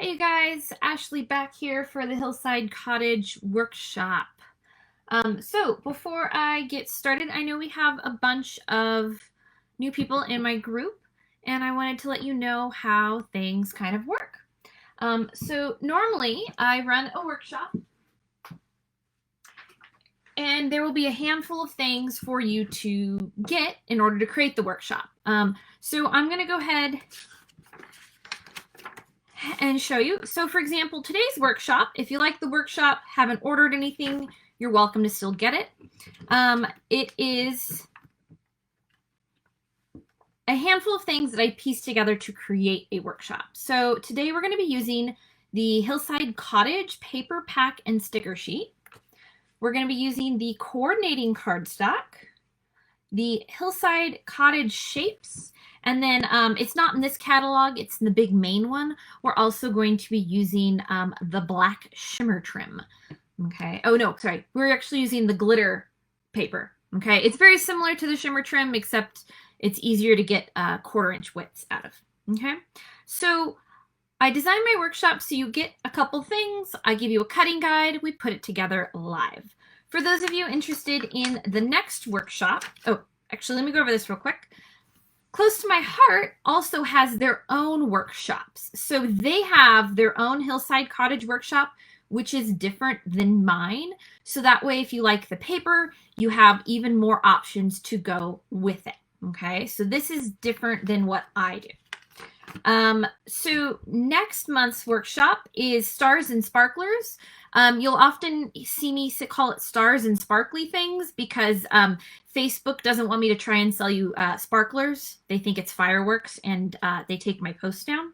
Hey you guys, Ashley back here for the Hillside Cottage workshop. So before I get started, I know we have a bunch of new people in my group, and I wanted to let you know how things kind of work. So normally I run a workshop, and there will be a handful of things for you to get in order to create the workshop. So I'm going to go ahead and show you. So for example, today's workshop, if you like the workshop, haven't ordered anything, you're welcome to still get it. It is a handful of things that I pieced together to create a workshop. So today we're going to be using the Hillside Cottage paper pack and sticker sheet. We're going to be using the coordinating cardstock, the Hillside Cottage shapes, and then it's not in this catalog, it's in the big main one. We're also going to be using the black shimmer trim. Okay. Oh no, sorry. We're actually using the glitter paper. Okay. It's very similar to the shimmer trim, except it's easier to get 1/4 inch widths out of. Okay. So I designed my workshop so you get a couple things. I give you a cutting guide. We put it together live. For those of you interested in the next workshop, oh, actually, let me go over this real quick. Close to My Heart also has their own workshops. So they have their own Hillside Cottage workshop, which is different than mine. So that way, if you like the paper, you have even more options to go with it. Okay, so this is different than what I do. So next month's workshop is Stars and Sparklers. You'll often see me call it Stars and Sparkly Things because Facebook doesn't want me to try and sell you sparklers. They think it's fireworks and they take my posts down.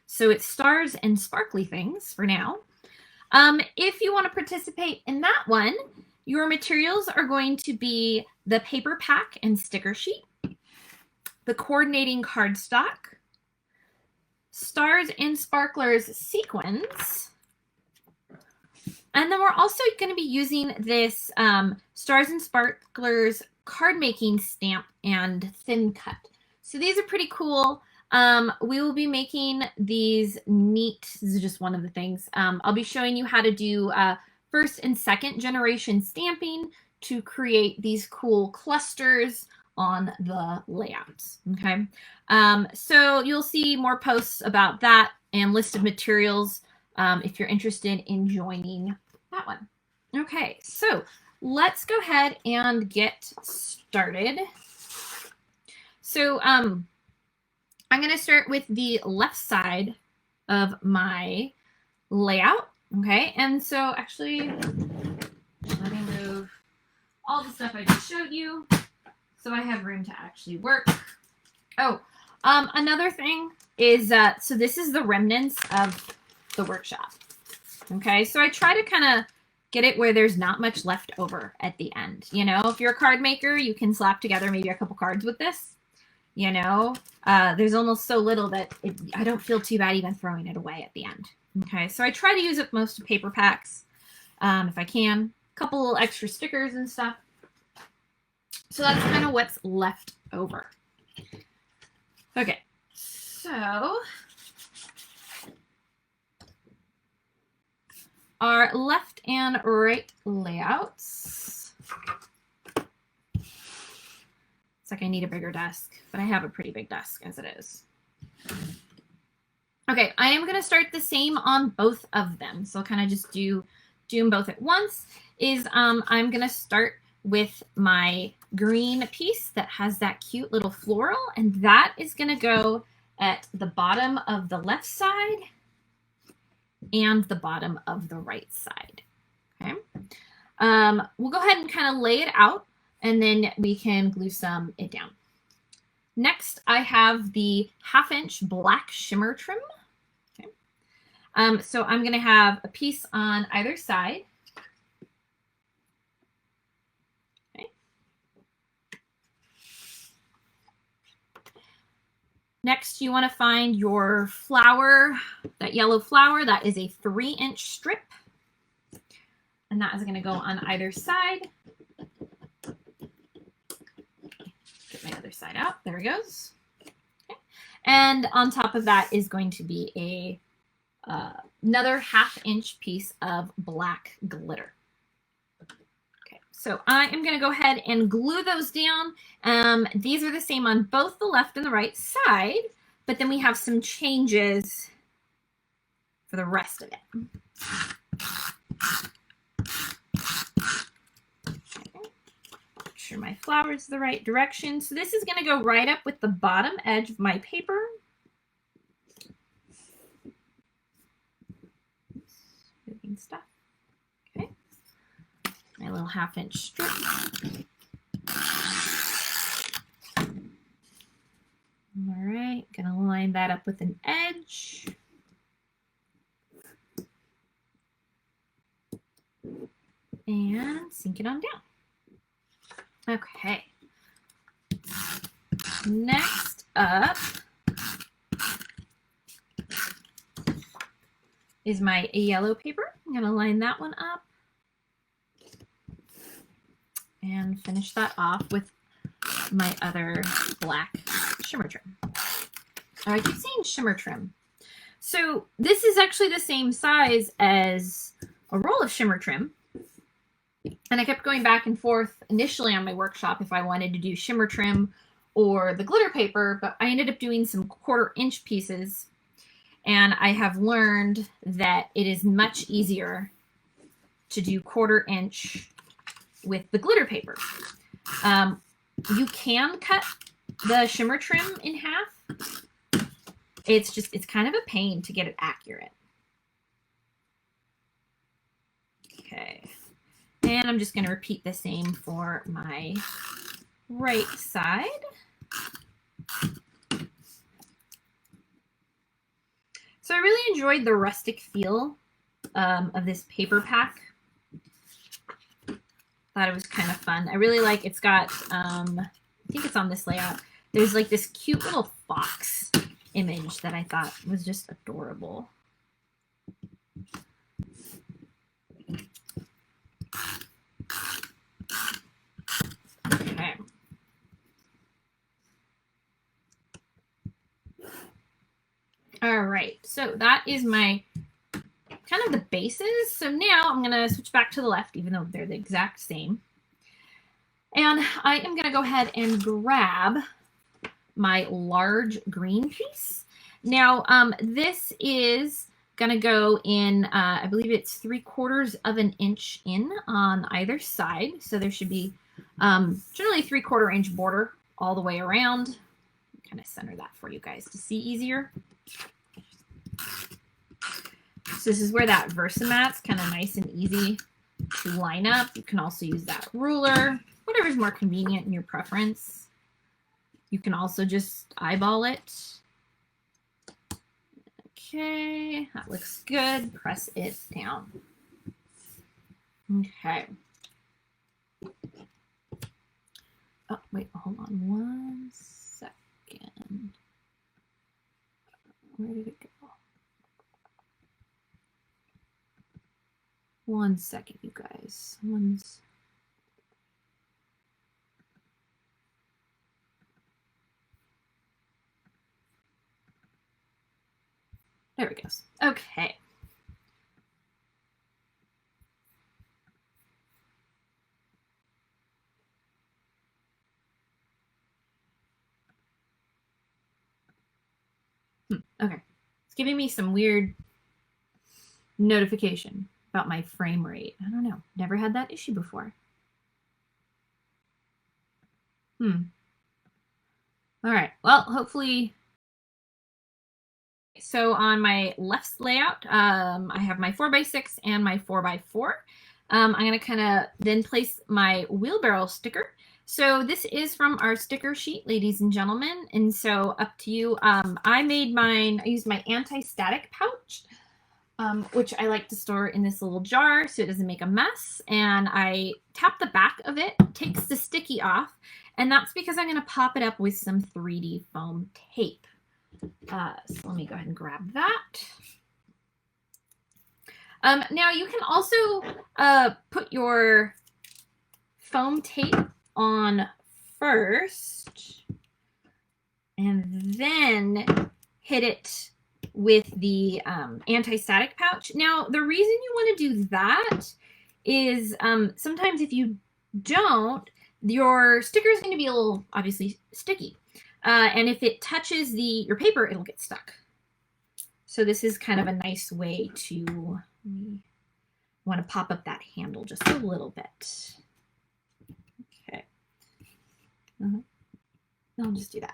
So it's Stars and Sparkly Things for now. If you want to participate in that one, your materials are going to be the paper pack and sticker sheet, the coordinating cardstock, Stars and Sparklers sequins, and then we're also going to be using this Stars and Sparklers card making stamp and thin cut. So these are pretty cool. We will be making these neat, this is just one of the things. I'll be showing you how to do first and second generation stamping to create these cool clusters on the layouts. Okay. So you'll see more posts about that and list of materials if you're interested in joining that one. Okay, so let's go ahead and get started. So I'm going to start with the left side of my layout. Okay, and so actually, let me move all the stuff I just showed you so I have room to actually work. Oh, another thing is, so this is the remnants of the workshop. Okay, so I try to kind of get it where there's not much left over at the end. You know, if you're a card maker, you can slap together maybe a couple cards with this. You know, there's almost so little that I don't feel too bad even throwing it away at the end. Okay, so I try to use up most of paper packs if I can. A couple little extra stickers and stuff. So that's kind of what's left over. Okay, so our left and right layouts. It's like I need a bigger desk, but I have a pretty big desk as it is. Okay, I am going to start the same on both of them. So I'll kind of just do them both at once. I'm going to start with my green piece that has that cute little floral, and that is going to go at the bottom of the left side and the bottom of the right side. Okay, we'll go ahead and kind of lay it out, and then we can glue it down. Next, I have the 1/2 inch black shimmer trim. Okay, so I'm going to have a piece on either side. Next, you want to find your flower, that yellow flower. That is a 3-inch strip. And that is going to go on either side. Get my other side out. There it goes. Okay. And on top of that is going to be another 1/2 inch piece of black glitter. Okay, so I am going to go ahead and glue those down. These are the same on both the left and the right side, but then we have some changes for the rest of it. Okay. Make sure my flower is the right direction. So this is going to go right up with the bottom edge of my paper. Moving stuff. Okay. My little 1/2 inch strip. All right, gonna line that up with an edge. And sink it on down. Okay. Next up is my yellow paper. I'm going to line that one up and finish that off with my other black shimmer trim. Oh, I keep saying shimmer trim. So this is actually the same size as a roll of shimmer trim. And I kept going back and forth initially on my workshop if I wanted to do shimmer trim or the glitter paper, but I ended up doing some 1/4 inch pieces. And I have learned that it is much easier to do 1/4 inch with the glitter paper. You can cut the shimmer trim in half. It's kind of a pain to get it accurate. Okay. And I'm just going to repeat the same for my right side. So I really enjoyed the rustic feel of this paper pack. Thought it was kind of fun. I really like it's got, I think it's on this layout. There's like this cute little fox image that I thought was just adorable. Okay. All right, so that is my kind of the bases. So now I'm going to switch back to the left, even though they're the exact same. And I am going to go ahead and grab my large green piece. Now, this is going to go in, I believe it's 3/4 of an inch in on either side. So there should be generally 3/4 inch border all the way around. Kind of center that for you guys to see easier. So this is where that VersaMat's kind of nice and easy to line up. You can also use that ruler, whatever's more convenient in your preference. You can also just eyeball it. Okay, that looks good. Press it down. Okay. Oh, wait, hold on 1 second. Where did it go? 1 second, you guys. There it goes. Okay. Okay. It's giving me some weird notification about my frame rate. I don't know. Never had that issue before. All right. Well, hopefully. So on my left layout, I have my 4x6 and my 4x4. I'm going to kind of then place my wheelbarrow sticker. So this is from our sticker sheet, ladies and gentlemen. And so up to you. I made mine, I used my anti-static pouch, which I like to store in this little jar so it doesn't make a mess. And I tap the back of it, takes the sticky off. And that's because I'm going to pop it up with some 3D foam tape. So let me go ahead and grab that. Now you can also put your foam tape on first and then hit it with the anti-static pouch. Now, the reason you want to do that is sometimes if you don't, your sticker is going to be a little, obviously, sticky. And if it touches your paper, it'll get stuck. So this is kind of a nice way to, want to pop up that handle just a little bit. Okay. I'll just do that.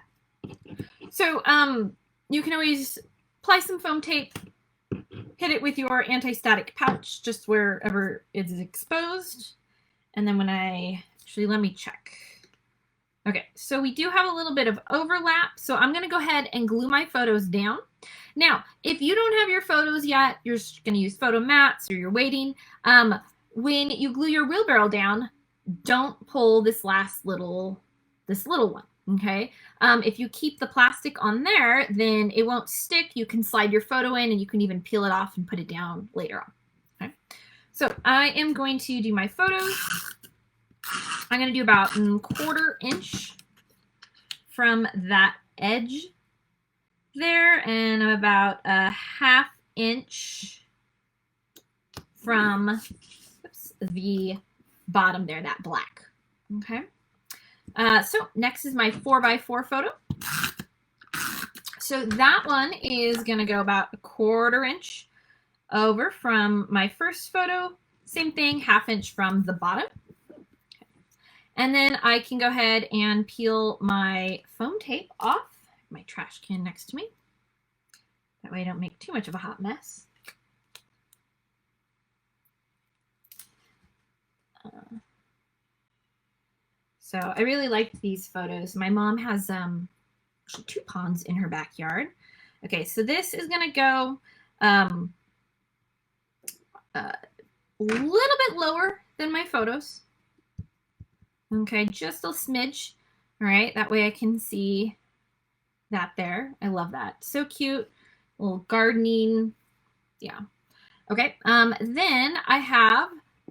So you can always apply some foam tape, hit it with your anti-static pouch just wherever it's exposed. And then let me check. Okay, so we do have a little bit of overlap. So I'm going to go ahead and glue my photos down. Now, if you don't have your photos yet, you're going to use photo mats or you're waiting. When you glue your wheelbarrow down, don't pull this little one. Okay. If you keep the plastic on there, then it won't stick. You can slide your photo in and you can even peel it off and put it down later on. Okay. So I am going to do my photos. I'm going to do about 1/4 inch from that edge there and about 1/2 inch from the bottom there, that black. Okay. So next is my 4x4 photo. So that one is going to go about 1/4 inch over from my first photo. Same thing, 1/2 inch from the bottom. And then I can go ahead and peel my foam tape off. My trash can next to me. That way I don't make too much of a hot mess. So I really liked these photos. My mom has actually 2 ponds in her backyard. Okay, so this is going to go a little bit lower than my photos. Okay, just a smidge. All right, that way I can see that there. I love that. So cute. A little gardening. Yeah. Okay, then I have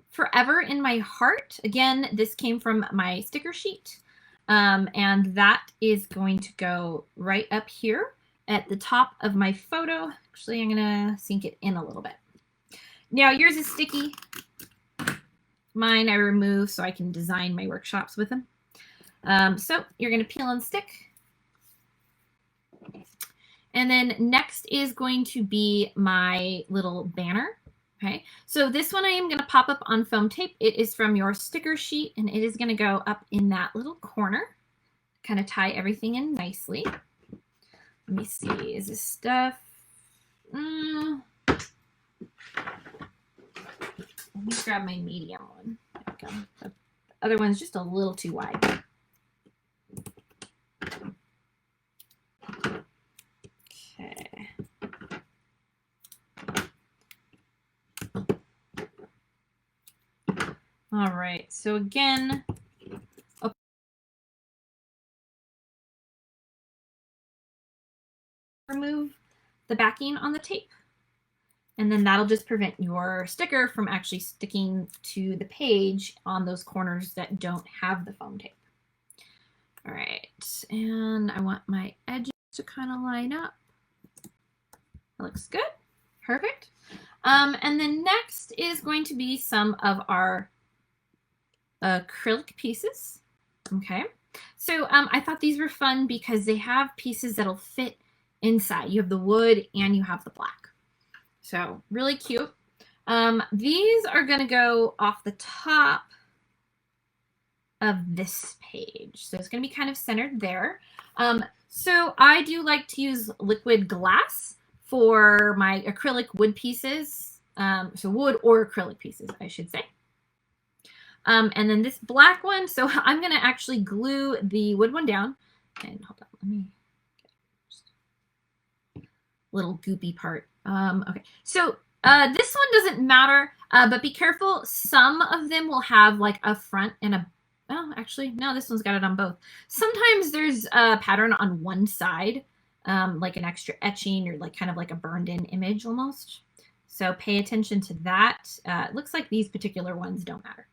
Forever in My Heart. Again, this came from my sticker sheet. And that is going to go right up here at the top of my photo. Actually, I'm going to sink it in a little bit. Now, yours is sticky. Mine I remove so I can design my workshops with them. So you're going to peel and stick. And then next is going to be my little banner. Okay, so this one I am going to pop up on foam tape. It is from your sticker sheet, and it is going to go up in that little corner. Kind of tie everything in nicely. Let me see, is this stuff? Let me grab my medium one. There we go. The other one's just a little too wide. Okay. All right, so again, remove the backing on the tape. And then that'll just prevent your sticker from actually sticking to the page on those corners that don't have the foam tape. All right, and I want my edges to kind of line up. That looks good. Perfect. And then next is going to be some of our acrylic pieces. Okay, so I thought these were fun because they have pieces that'll fit inside. You have the wood and you have the black. So really cute. These are going to go off the top of this page. So it's going to be kind of centered there. So I do like to use liquid glass for my acrylic wood pieces. So wood or acrylic pieces, I should say. And then this black one, so I'm going to actually glue the wood one down. And hold on, let me get just a little goopy part. Okay, so this one doesn't matter, but be careful. Some of them will have like a front and a, oh, actually, no, this one's got it on both. Sometimes there's a pattern on one side, like an extra etching or like kind of like a burned in image almost. So pay attention to that. It looks like these particular ones don't matter.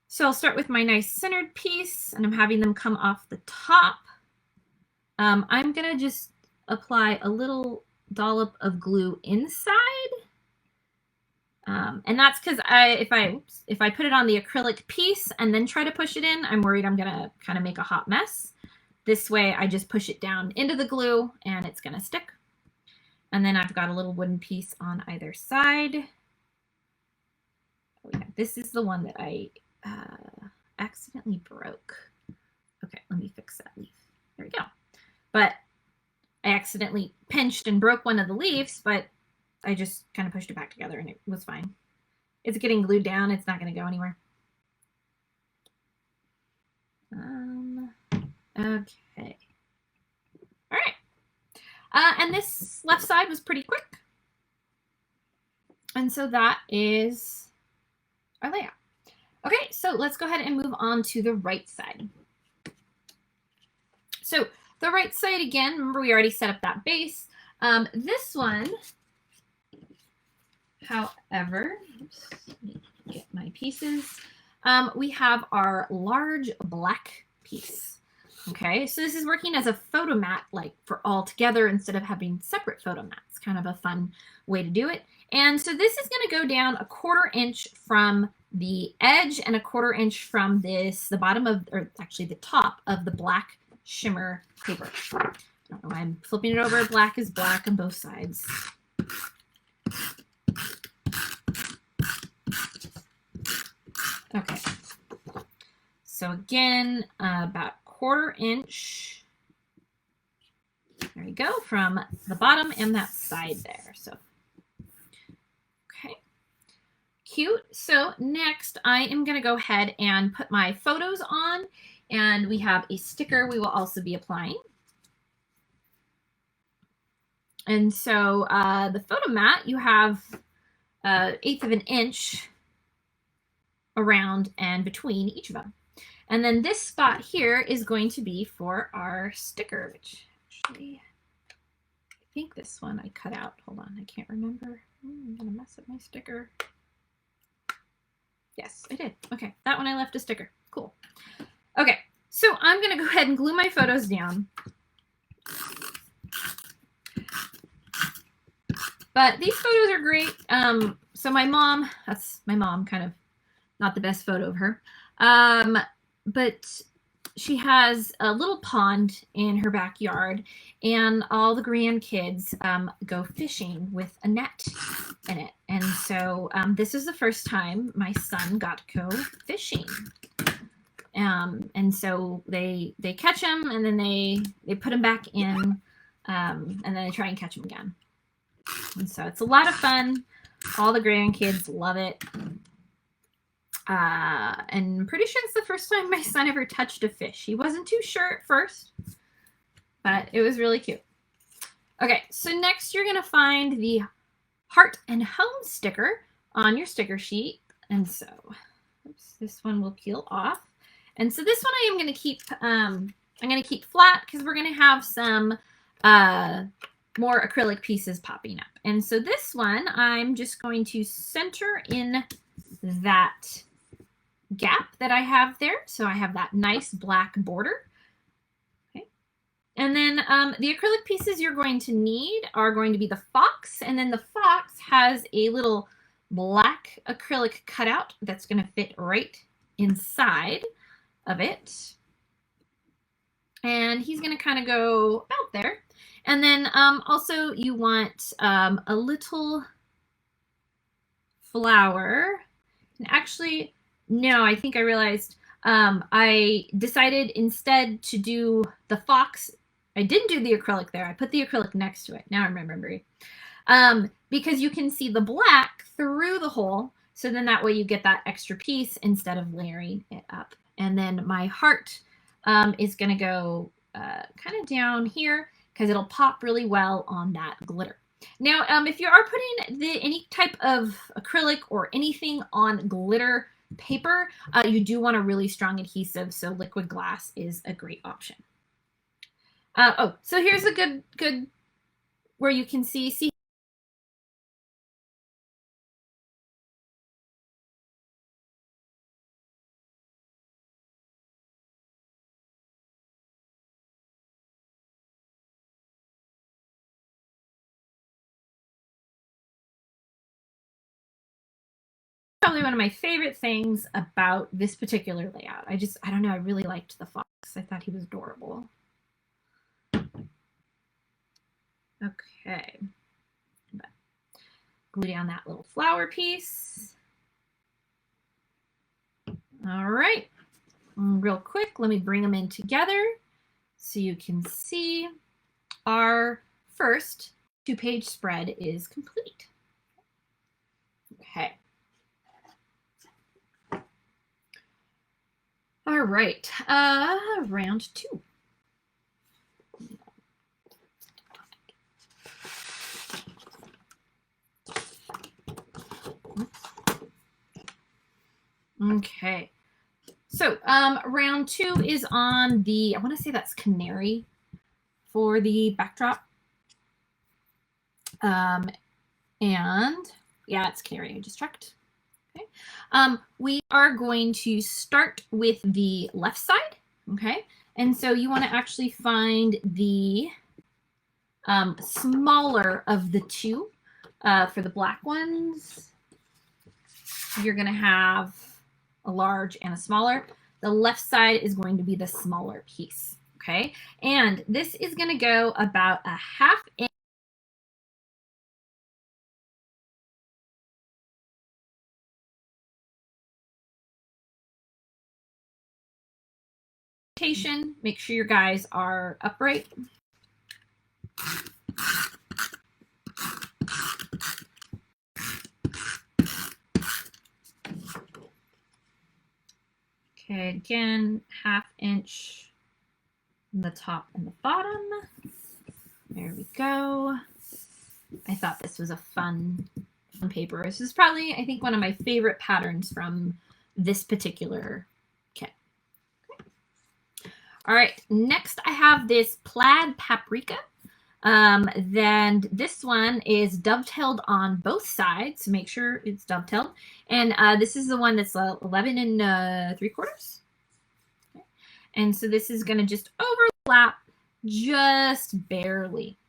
So I'll start with my nice centered piece, and I'm having them come off the top. I'm going to just apply a little dollop of glue inside. And that's because if I put it on the acrylic piece and then try to push it in, I'm worried I'm gonna kind of make a hot mess. This way I just push it down into the glue and it's gonna stick. And then I've got a little wooden piece on either side. Oh, yeah, this is the one that I accidentally broke. Okay, let me fix that leaf. There we go. But I accidentally pinched and broke one of the leaves, but I just kind of pushed it back together and it was fine. It's getting glued down. It's not going to go anywhere. Okay. All right. And this left side was pretty quick. And so that is our layout. Okay, so let's go ahead and move on to the right side. So the right side, again, remember we already set up that base. This one, however, oops, let me get my pieces. We have our large black piece. Okay, so this is working as a photo mat, like for all together instead of having separate photo mats. Kind of a fun way to do it. And so this is going to go down 1/4 inch from the edge and 1/4 inch from the bottom of, or actually the top of the black shimmer paper. I don't know why I'm flipping it over. Black is black on both sides. Okay. So again, about 1/4 inch. There you go, from the bottom and that side there. So, okay. Cute. So next I am going to go ahead and put my photos on, and we have a sticker we will also be applying. And so the photo mat, you have 1/8 of an inch around and between each of them. And then this spot here is going to be for our sticker, which actually, I think this one I cut out. Hold on, I can't remember. I'm gonna mess up my sticker. Yes, I did. Okay, that one I left a sticker. Cool. Okay, so I'm gonna go ahead and glue my photos down. But these photos are great. So my mom, that's my mom, kind of not the best photo of her. But she has a little pond in her backyard, and all the grandkids go fishing with a net in it. And so this is the first time my son got to go fishing. And so they catch them, and then they put them back in, and then they try and catch them again. And so it's a lot of fun. All the grandkids love it. And I'm pretty sure it's the first time my son ever touched a fish. He wasn't too sure at first, but it was really cute. Okay, so next you're going to find the heart and home sticker on your sticker sheet. And so, oops, this one will peel off. And so this one I am going to keep, I'm going to keep flat because we're going to have some more acrylic pieces popping up. And so this one, I'm just going to center in that gap that I have there. So I have that nice black border. Okay. And then the acrylic pieces you're going to need are going to be the fox. And then the fox has a little black acrylic cutout that's going to fit right inside of it. And he's going to kind of go about there. And then also you want a little flower. And actually, no, I think I realized I decided instead to do the fox. I didn't do the acrylic there. I put the acrylic next to it. Now I'm remembering. Because you can see the black through the hole. So then that way you get that extra piece instead of layering it up. And then my heart is going to go kind of down here because it'll pop really well on that glitter. Now, if you are putting any type of acrylic or anything on glitter paper, you do want a really strong adhesive, so liquid glass is a great option. Oh, so here's a good where you can see probably one of my favorite things about this particular layout. I don't know, I really liked the fox. I thought he was adorable. Okay. Glue down that little flower piece. All right. Real quick, let me bring them in together so you can see our first 2-page spread is complete. Okay. All right, round 2. Okay, so round 2 is on the, I want to say that's canary for the backdrop. And yeah, it's canary, I just checked. Okay. We are going to start with the left side, okay? And so you want to actually find the smaller of the two. For the black ones, you're going to have a large and a smaller. The left side is going to be the smaller piece, okay? And this is going to go about a 1/2 inch. Make sure your guys are upright. Okay, again, 1/2 inch in the top and the bottom. There we go. I thought this was a fun paper. This is probably, I think, one of my favorite patterns from this particular kit. Okay. All right, next I have this plaid paprika. Then this one is dovetailed on both sides, so make sure it's dovetailed. And this is the one that's 11 3/4. Okay. And so this is going to just overlap just barely.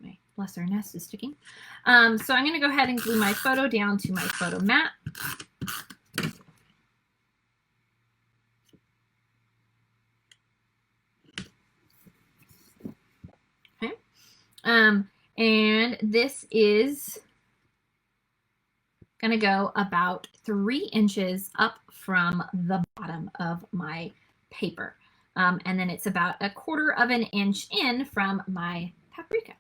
My bless nest is sticking. So I'm going to go ahead and glue my photo down to my photo mat. Okay. And this is going to go about 3 inches up from the bottom of my paper. And then it's about 1/4 inch in from my paprika.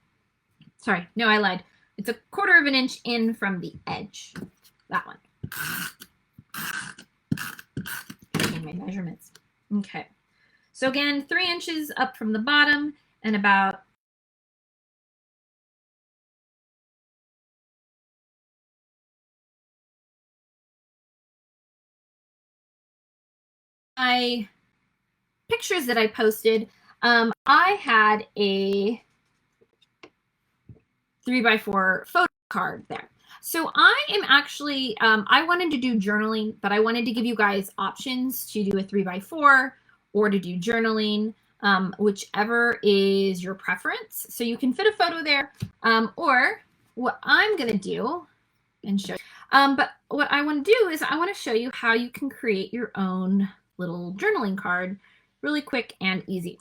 Sorry, no, I lied. It's 1/4 inch in from the edge. That one. Taking my measurements. Okay. So again, 3 inches up from the bottom and about my pictures that I posted, I had a 3x4 photo card there. So I am actually, I wanted to do journaling, but I wanted to give you guys options to do a 3x4 or to do journaling, whichever is your preference. So you can fit a photo there, or what I'm going to do and show you. But what I want to do is I want to show you how you can create your own little journaling card really quick and easy.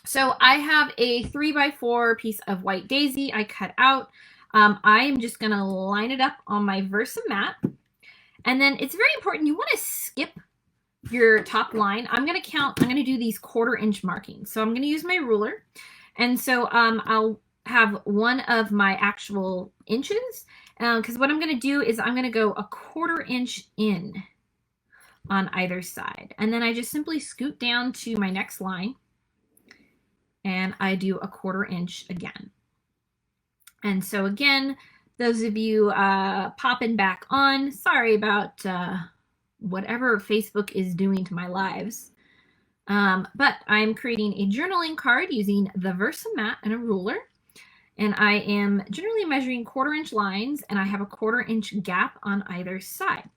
So I have a 3x4 piece of white daisy I cut out. I am just going to line it up on my VersaMat. And then it's very important, you want to skip your top line. I'm going to do these 1/4 inch markings. So I'm going to use my ruler. And so I'll have one of my actual inches, because what I'm going to do is I'm going to go 1/4 inch in on either side. And then I just simply scoot down to my next line and I do 1/4 inch again. And so again, those of you popping back on, sorry about whatever Facebook is doing to my lives. But I'm creating a journaling card using the VersaMat and a ruler. And I am generally measuring 1/4 inch lines, and I have a 1/4 inch gap on either side.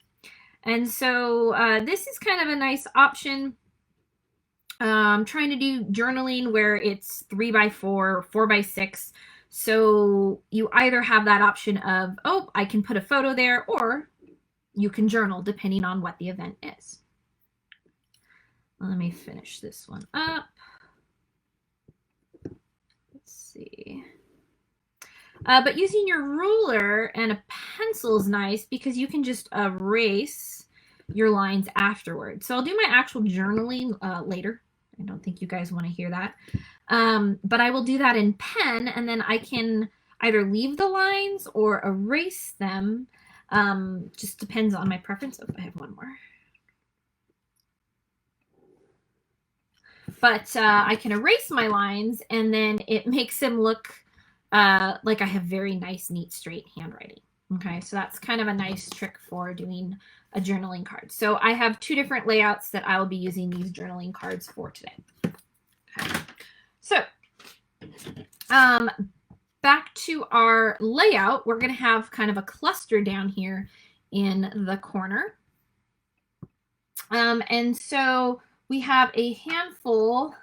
And so this is kind of a nice option. I'm trying to do journaling where it's 3x4 or 4x6. So you either have that option of, oh, I can put a photo there, or you can journal depending on what the event is. Let me finish this one up. Let's see. But using your ruler and a pencil is nice because you can just erase your lines afterwards. So I'll do my actual journaling later. I don't think you guys want to hear that. But I will do that in pen, and then I can either leave the lines or erase them. Just depends on my preference. Oh, I have one more. But I can erase my lines, and then it makes them look like I have very nice, neat, straight handwriting. Okay, so that's kind of a nice trick for doing a journaling card. So I have 2 different layouts that I will be using these journaling cards for today. Okay. So back to our layout, we're going to have kind of a cluster down here in the corner. And so we have a handful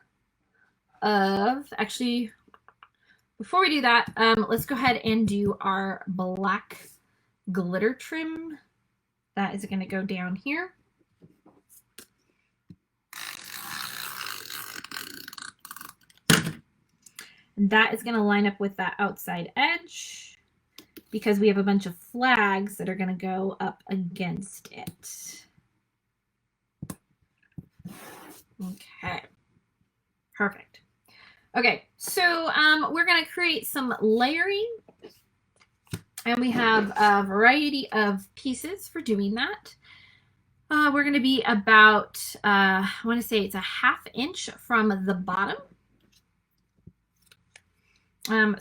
of, actually, before we do that, let's go ahead and do our black glitter trim. That is going to go down here. And that is going to line up with that outside edge because we have a bunch of flags that are going to go up against it. Okay, perfect. Okay, so we're going to create some layering, and we have a variety of pieces for doing that. We're going to be about, I want to say it's a 1/2 inch from the bottom.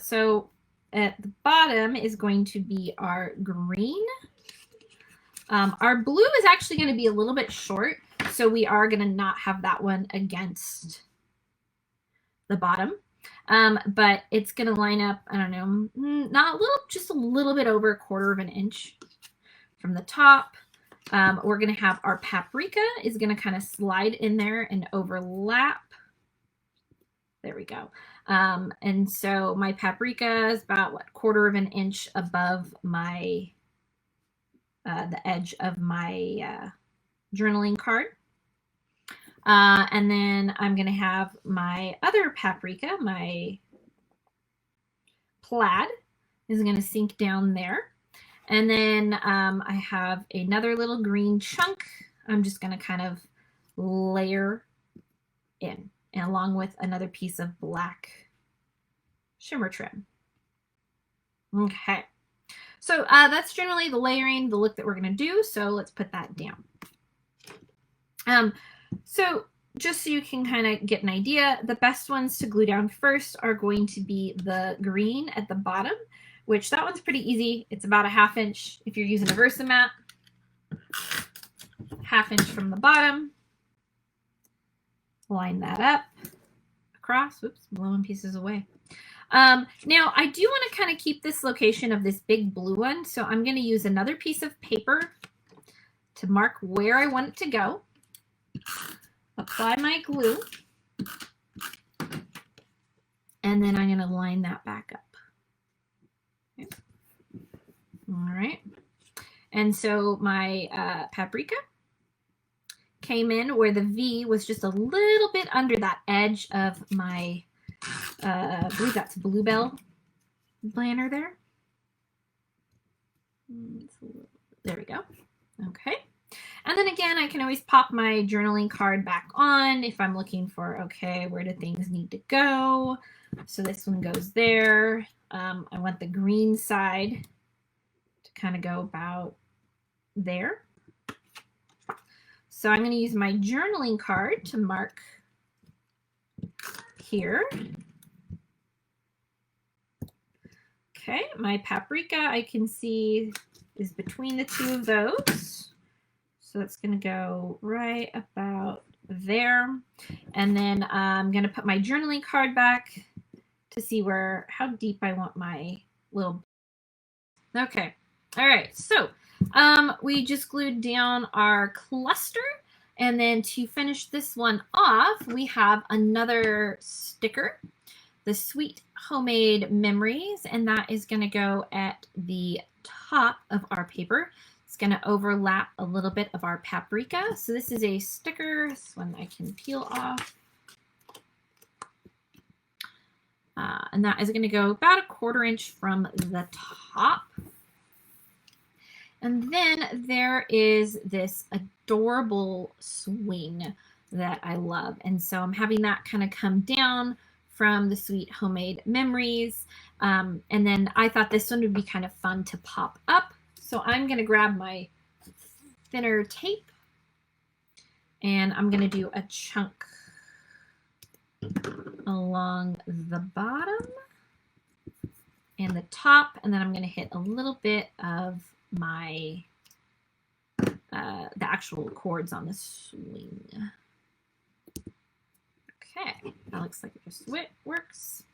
So at the bottom is going to be our green. Our blue is actually going to be a little bit short, so we are going to not have that one against the bottom. But it's going to line up, I don't know, not a little, just a little bit over 1/4 inch from the top. We're going to have our paprika is going to kind of slide in there and overlap. There we go. And so my paprika is about, what, 1/4 inch above my, the edge of my journaling card. And then I'm going to have my other paprika, my plaid, is going to sink down there. And then I have another little green chunk I'm just going to kind of layer in, and along with another piece of black shimmer trim. Okay, so that's generally the layering, the look that we're going to do. So let's put that down. So just so you can kind of get an idea, the best ones to glue down first are going to be the green at the bottom, which that one's pretty easy. It's about a 1/2 inch if you're using a VersaMat. 1/2 inch from the bottom. Line that up across. Whoops, blowing pieces away. Now I do want to kind of keep this location of this big blue one, so I'm going to use another piece of paper to mark where I want it to go. Apply my glue, and then I'm going to line that back up. Okay. All right, and so my paprika came in where the V was just a little bit under that edge of my, I believe that's Bluebell planner there. There we go. Okay. And then again, I can always pop my journaling card back on if I'm looking for, okay, where do things need to go? So this one goes there. I want the green side to kind of go about there. So I'm going to use my journaling card to mark here. Okay, my paprika I can see is between the two of those. So it's going to go right about there. And then I'm going to put my journaling card back to see how deep I want my little. Okay. All right. So we just glued down our cluster. And then to finish this one off, we have another sticker, the Sweet Homemade Memories, and that is going to go at the top of our paper. It's going to overlap a little bit of our paprika. So this is a sticker, this one I can peel off. And that is going to go about 1/4 inch from the top. And then there is this adorable swing that I love. And so I'm having that kind of come down from the Sweet Homemade Memories. And then I thought this one would be kind of fun to pop up. So I'm going to grab my thinner tape and I'm going to do a chunk along the bottom and the top, and then I'm going to hit a little bit of my the actual cords on the swing. Okay, that looks like it just works.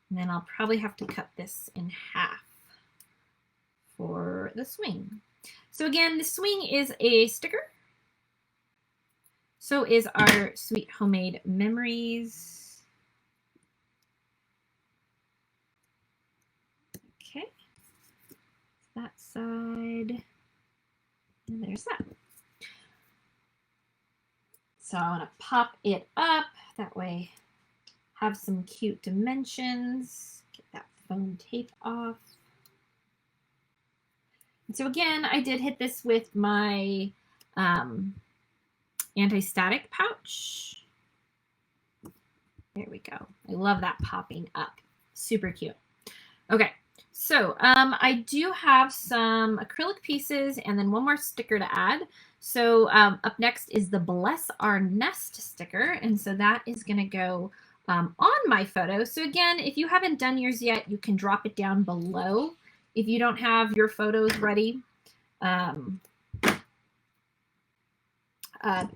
And then I'll probably have to cut this in half for the swing. So again, the swing is a sticker. So is our Sweet Homemade Memories. Okay, that side, and there's that. So I want to pop it up, that way have some cute dimensions, get that foam tape off. And so again, I did hit this with my anti-static pouch. There we go. I love that popping up. Super cute. Okay, so I do have some acrylic pieces and then one more sticker to add. So up next is the Bless Our Nest sticker. And so that is going to go on my photo. So again, if you haven't done yours yet, you can drop it down below if you don't have your photos ready.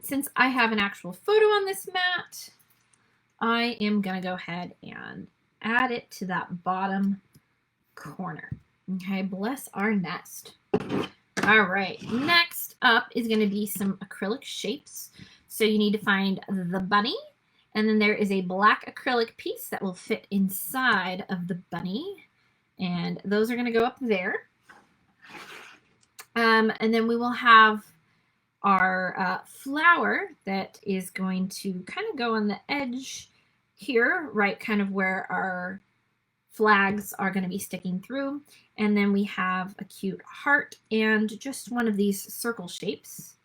Since I have an actual photo on this mat, I am going to go ahead and add it to that bottom corner. Okay, Bless Our Nest. All right, next up is going to be some acrylic shapes. So you need to find the bunny, and then there is a black acrylic piece that will fit inside of the bunny, and those are going to go up there. And then we will have our flower that is going to kind of go on the edge here, right kind of where our flags are going to be sticking through. And then we have a cute heart and just one of these circle shapes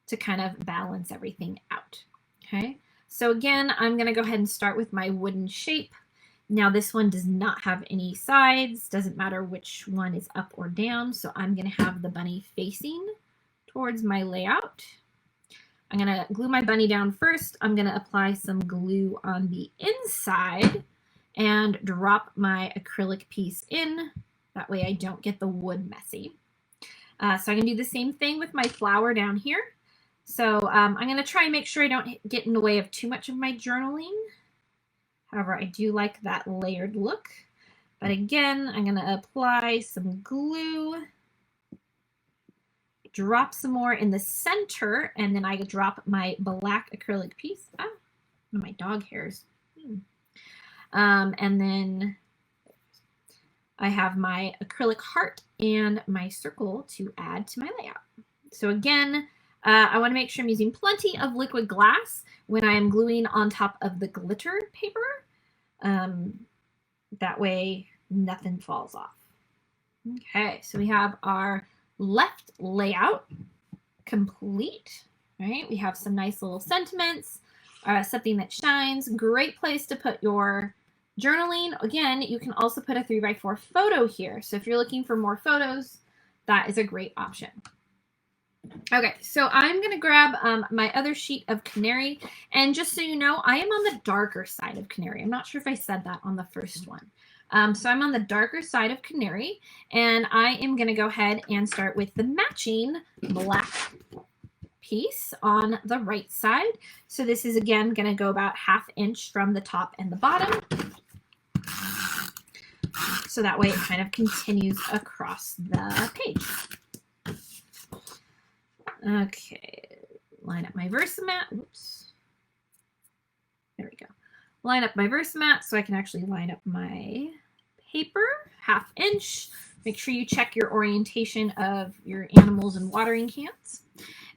to kind of balance everything out. Okay, so again, I'm going to go ahead and start with my wooden shape. Now this one does not have any sides, doesn't matter which one is up or down, so I'm going to have the bunny facing towards my layout. I'm going to glue my bunny down first. I'm going to apply some glue on the inside and drop my acrylic piece in. That way I don't get the wood messy. So I'm going to do the same thing with my flower down here. So I'm going to try and make sure I don't get in the way of too much of my journaling. However, I do like that layered look. But again, I'm going to apply some glue, drop some more in the center, and then I drop my black acrylic piece. Ah, my dog hairs. And then I have my acrylic heart and my circle to add to my layout. So again, I want to make sure I'm using plenty of liquid glass when I am gluing on top of the glitter paper. That way nothing falls off. Okay, so we have our left layout complete. Right, we have some nice little sentiments, something that shines. Great place to put your journaling. Again, you can also put a 3x4 photo here. So if you're looking for more photos, that is a great option. Okay, so I'm going to grab my other sheet of canary. And just so you know, I am on the darker side of canary. I'm not sure if I said that on the first one. So I'm on the darker side of canary. And I am going to go ahead and start with the matching black piece on the right side. So this is again going to go about 1/2 inch from the top and the bottom. So that way it kind of continues across the page. Okay, line up my VersaMat. Oops. There we go. Line up my VersaMat so I can actually line up my paper, 1/2 inch. Make sure you check your orientation of your animals and watering cans.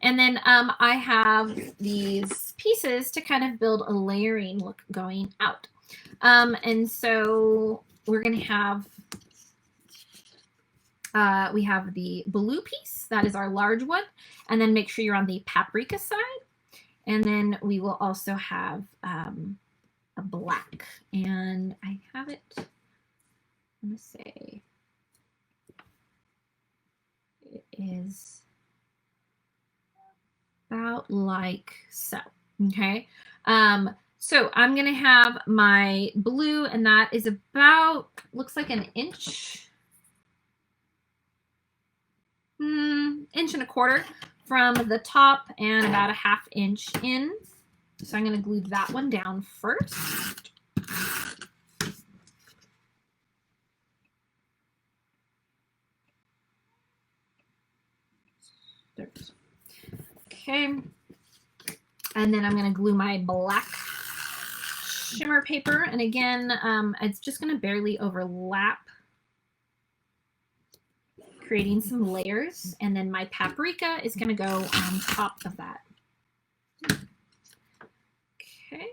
And then I have these pieces to kind of build a layering look going out. And so we're going to have, we have the blue piece. That is our large one. And then make sure you're on the paprika side. And then we will also have a black. And I have it, I'm going to say, it is about like so. Okay. So I'm going to have my blue, and that is about, looks like 1 inch, inch and a quarter from the top and about 1/2 inch in. So I'm going to glue that one down first. There it is. Okay. And then I'm going to glue my black shimmer paper. And again, it's just going to barely overlap, creating some layers. And then my paprika is going to go on top of that. Okay.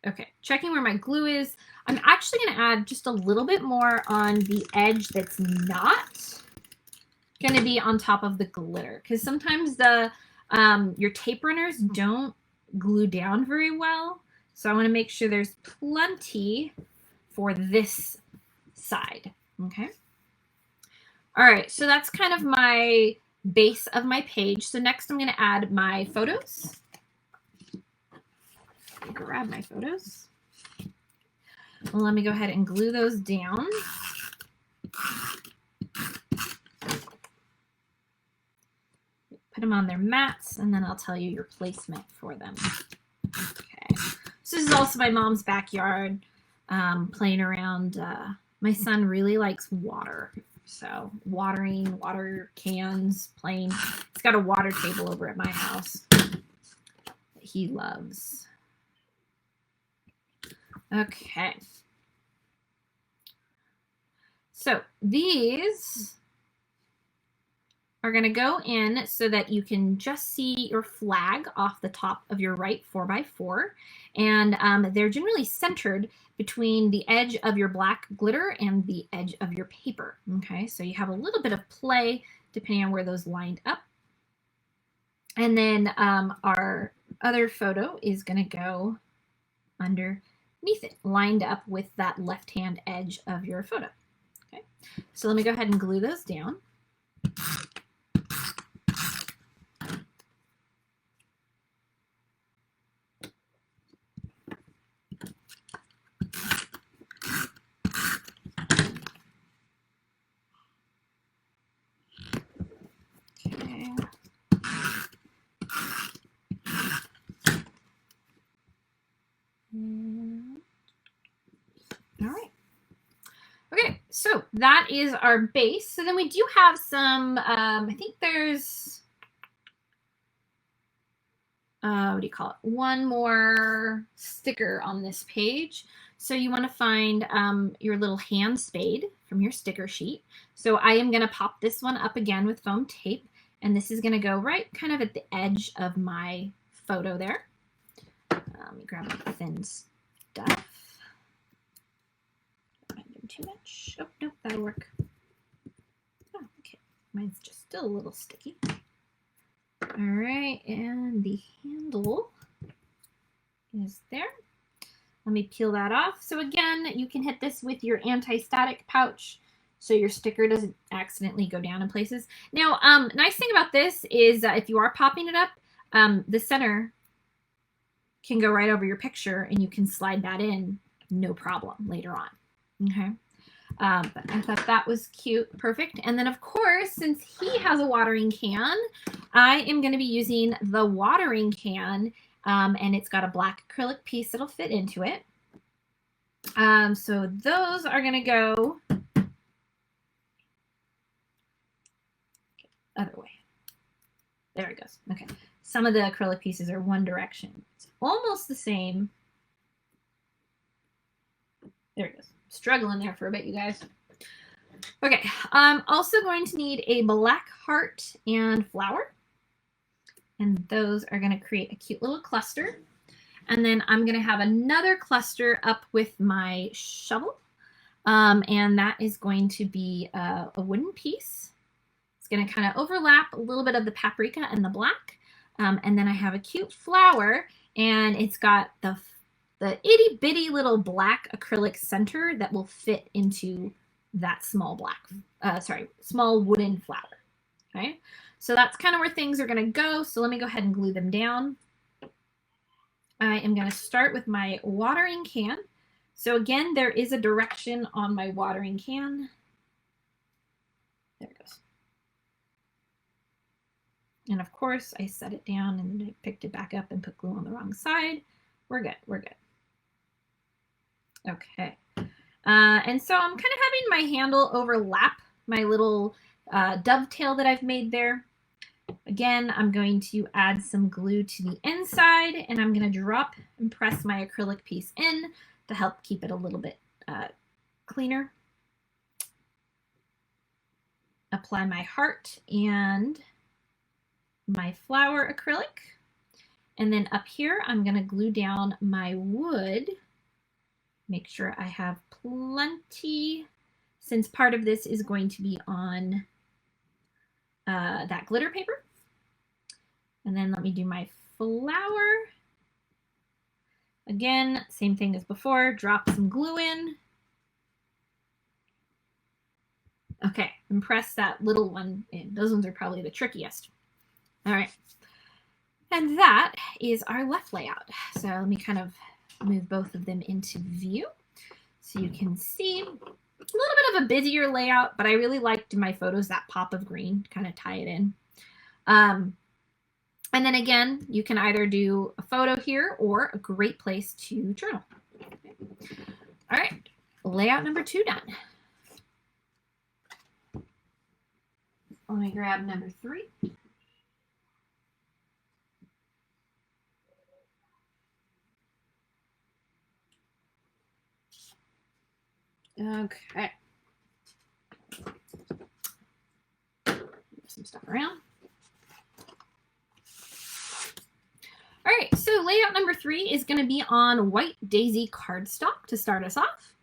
Okay, checking where my glue is. I'm actually going to add just a little bit more on the edge that's not going to be on top of the glitter, because sometimes the your tape runners don't glue down very well. So I want to make sure there's plenty for this side. Okay. All right, so that's kind of my base of my page. So next I'm going to add my photos. Grab my photos. Well, let me go ahead and glue those down. Put them on their mats, and then I'll tell you your placement for them. Okay. So this is also my mom's backyard, playing around. My son really likes water. So watering, water cans, playing. He's got a water table over at my house that he loves. Okay. So these are going to go in so that you can just see your flag off the top of your right 4x4. And they're generally centered between the edge of your black glitter and the edge of your paper. Okay, so you have a little bit of play depending on where those lined up. And then our other photo is going to go underneath it, lined up with that left-hand edge of your photo. Okay, so let me go ahead and glue those down. All right. Okay, so that is our base. So then we do have some, I think there's, what do you call it? One more sticker on this page. So you want to find your little hand spade from your sticker sheet. So I am going to pop this one up again with foam tape, and this is going to go right kind of at the edge of my photo there. Let me grab my thin stuff. Too much. Oh, no, that'll work. Oh, okay. Mine's just still a little sticky. All right, and the handle is there. Let me peel that off. So again, you can hit this with your anti-static pouch so your sticker doesn't accidentally go down in places. Now, nice thing about this is if you are popping it up, the center can go right over your picture and you can slide that in no problem later on. Okay. But I thought that was cute. Perfect. And then, of course, since he has a watering can, I am going to be using the watering can, and it's got a black acrylic piece that'll fit into it. So those are going to go other way. There it goes. Okay. Some of the acrylic pieces are one direction. It's almost the same. There it goes. Struggling there for a bit, you guys. Okay. I'm also going to need a black heart and flower. And those are going to create a cute little cluster. And then I'm going to have another cluster up with my shovel. And that is going to be a wooden piece. It's going to kind of overlap a little bit of the paprika and the black. And then I have a cute flower, and it's got the itty bitty little black acrylic center that will fit into that small small wooden flower. Okay, so that's kind of where things are going to go. So let me go ahead and glue them down. I am going to start with my watering can. So again, there is a direction on my watering can. There it goes. And of course, I set it down and then I picked it back up and put glue on the wrong side. We're good. We're good. Okay. And so I'm kind of having my handle overlap my little dovetail that I've made there. Again, I'm going to add some glue to the inside, and I'm going to drop and press my acrylic piece in to help keep it a little bit cleaner. Apply my heart and my flower acrylic. And then up here, I'm going to glue down my wood. Make sure I have plenty, since part of this is going to be on that glitter paper. And then let me do my flower. Again, same thing as before, drop some glue in. Okay, and press that little one in. Those ones are probably the trickiest. All right. And that is our left layout. So let me kind of move both of them into view so you can see. A little bit of a busier layout, but I really liked in my photos that pop of green, kind of tie it in. And then again, you can either do a photo here or a great place to journal. All right, layout number 2 done. Let me grab number 3. Okay. Move some stuff around. All right, so layout number 3 is going to be on white daisy cardstock to start us off.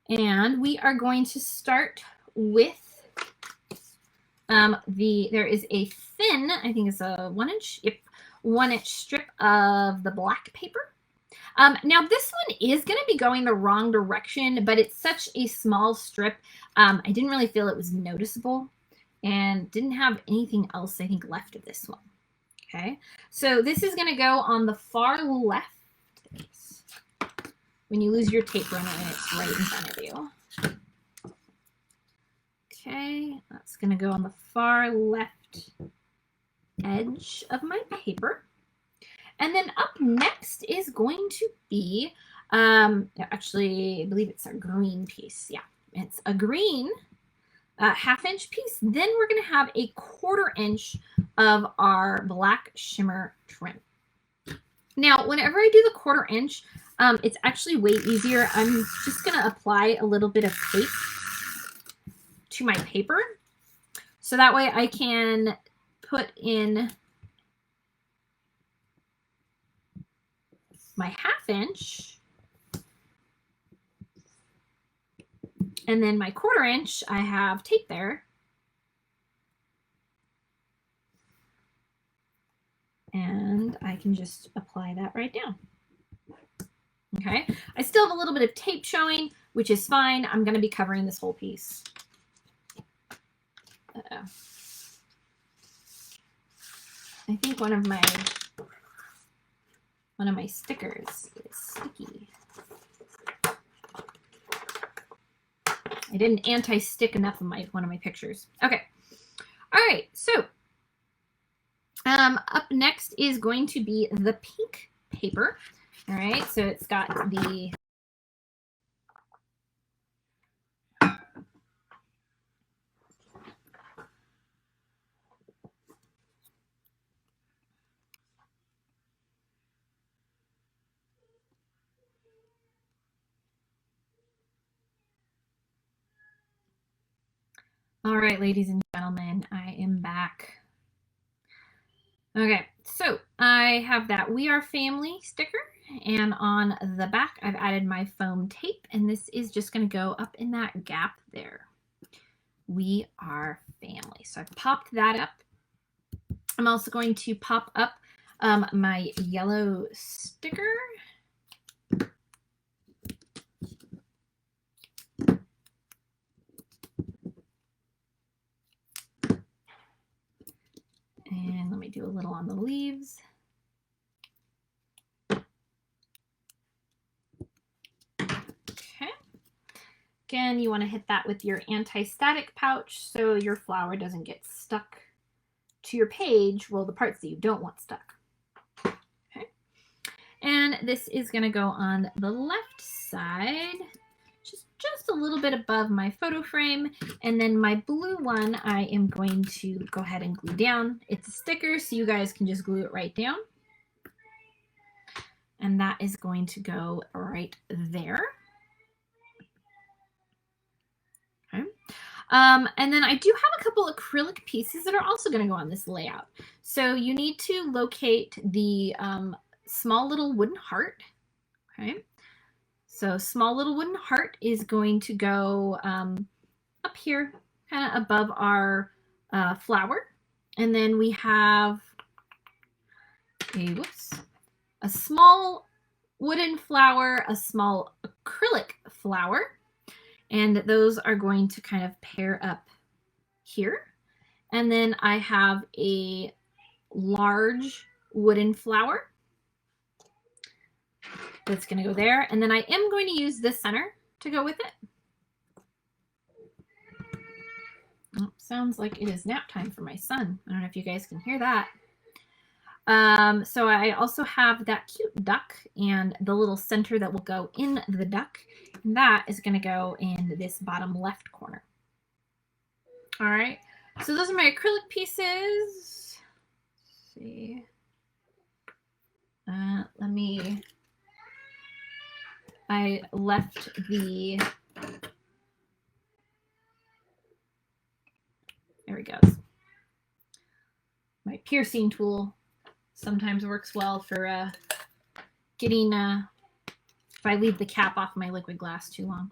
And we are going to start with there is a thin, I think it's a 1-inch strip of the black paper. Now this one is going to be going the wrong direction, but it's such a small strip. I didn't really feel it was noticeable and didn't have anything else, I think, left of this one. Okay, so this is going to go on the far left. When you lose your tape runner and it's right in front of you. Okay, that's going to go on the far left edge of my paper. And then up next is going to be, actually, I believe it's a green piece. Yeah, it's a green 1/2-inch piece. Then we're going to have a 1/4 inch of our black shimmer trim. Now, whenever I do the 1/4 inch, it's actually way easier. I'm just going to apply a little bit of tape to my paper. So that way I can put in my 1/2 inch. And then my 1/4 inch, I have tape there. And I can just apply that right down. Okay, I still have a little bit of tape showing, which is fine. I'm going to be covering this whole piece. I think one of my one of my stickers is sticky. I didn't anti-stick enough of one of my pictures. Okay. All right. So up next is going to be the pink paper. All right. So it's got the All right, ladies and gentlemen, I am back. Okay, so I have that We Are Family sticker, and on the back I've added my foam tape, and this is just going to go up in that gap there. We Are Family. So I've popped that up. I'm also going to pop up my yellow sticker. And let me do a little on the leaves. Okay. Again, you want to hit that with your anti-static pouch so your flower doesn't get stuck to your page. Well, the parts that you don't want stuck. Okay. And this is going to go on the left side, just a little bit above my photo frame. And then my blue one, I am going to go ahead and glue down. It's a sticker, so you guys can just glue it right down. And that is going to go right there. Okay. And then I do have a couple acrylic pieces that are also going to go on this layout. So you need to locate the small little wooden heart. Okay. So small little wooden heart is going to go up here, kind of above our flower. And then we have a small wooden flower, a small acrylic flower, and those are going to kind of pair up here. And then I have a large wooden flower that's going to go there. And then I am going to use this center to go with it. Oh, sounds like it is nap time for my son. I don't know if you guys can hear that. So I also have that cute duck and the little center that will go in the duck. And that is going to go in this bottom left corner. All right. So those are my acrylic pieces. Let's see. I left the, there he goes. My piercing tool sometimes works well for getting, if I leave the cap off my liquid glass too long.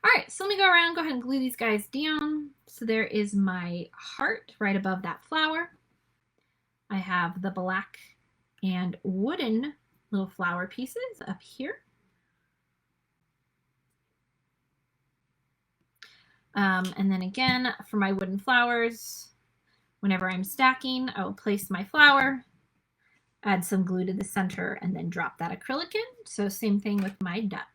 All right, so let me go around, go ahead and glue these guys down. So there is my heart right above that flower. I have the black and wooden little flower pieces up here. And then again, for my wooden flowers, whenever I'm stacking, I will place my flower, add some glue to the center, and then drop that acrylic in. So same thing with my duck.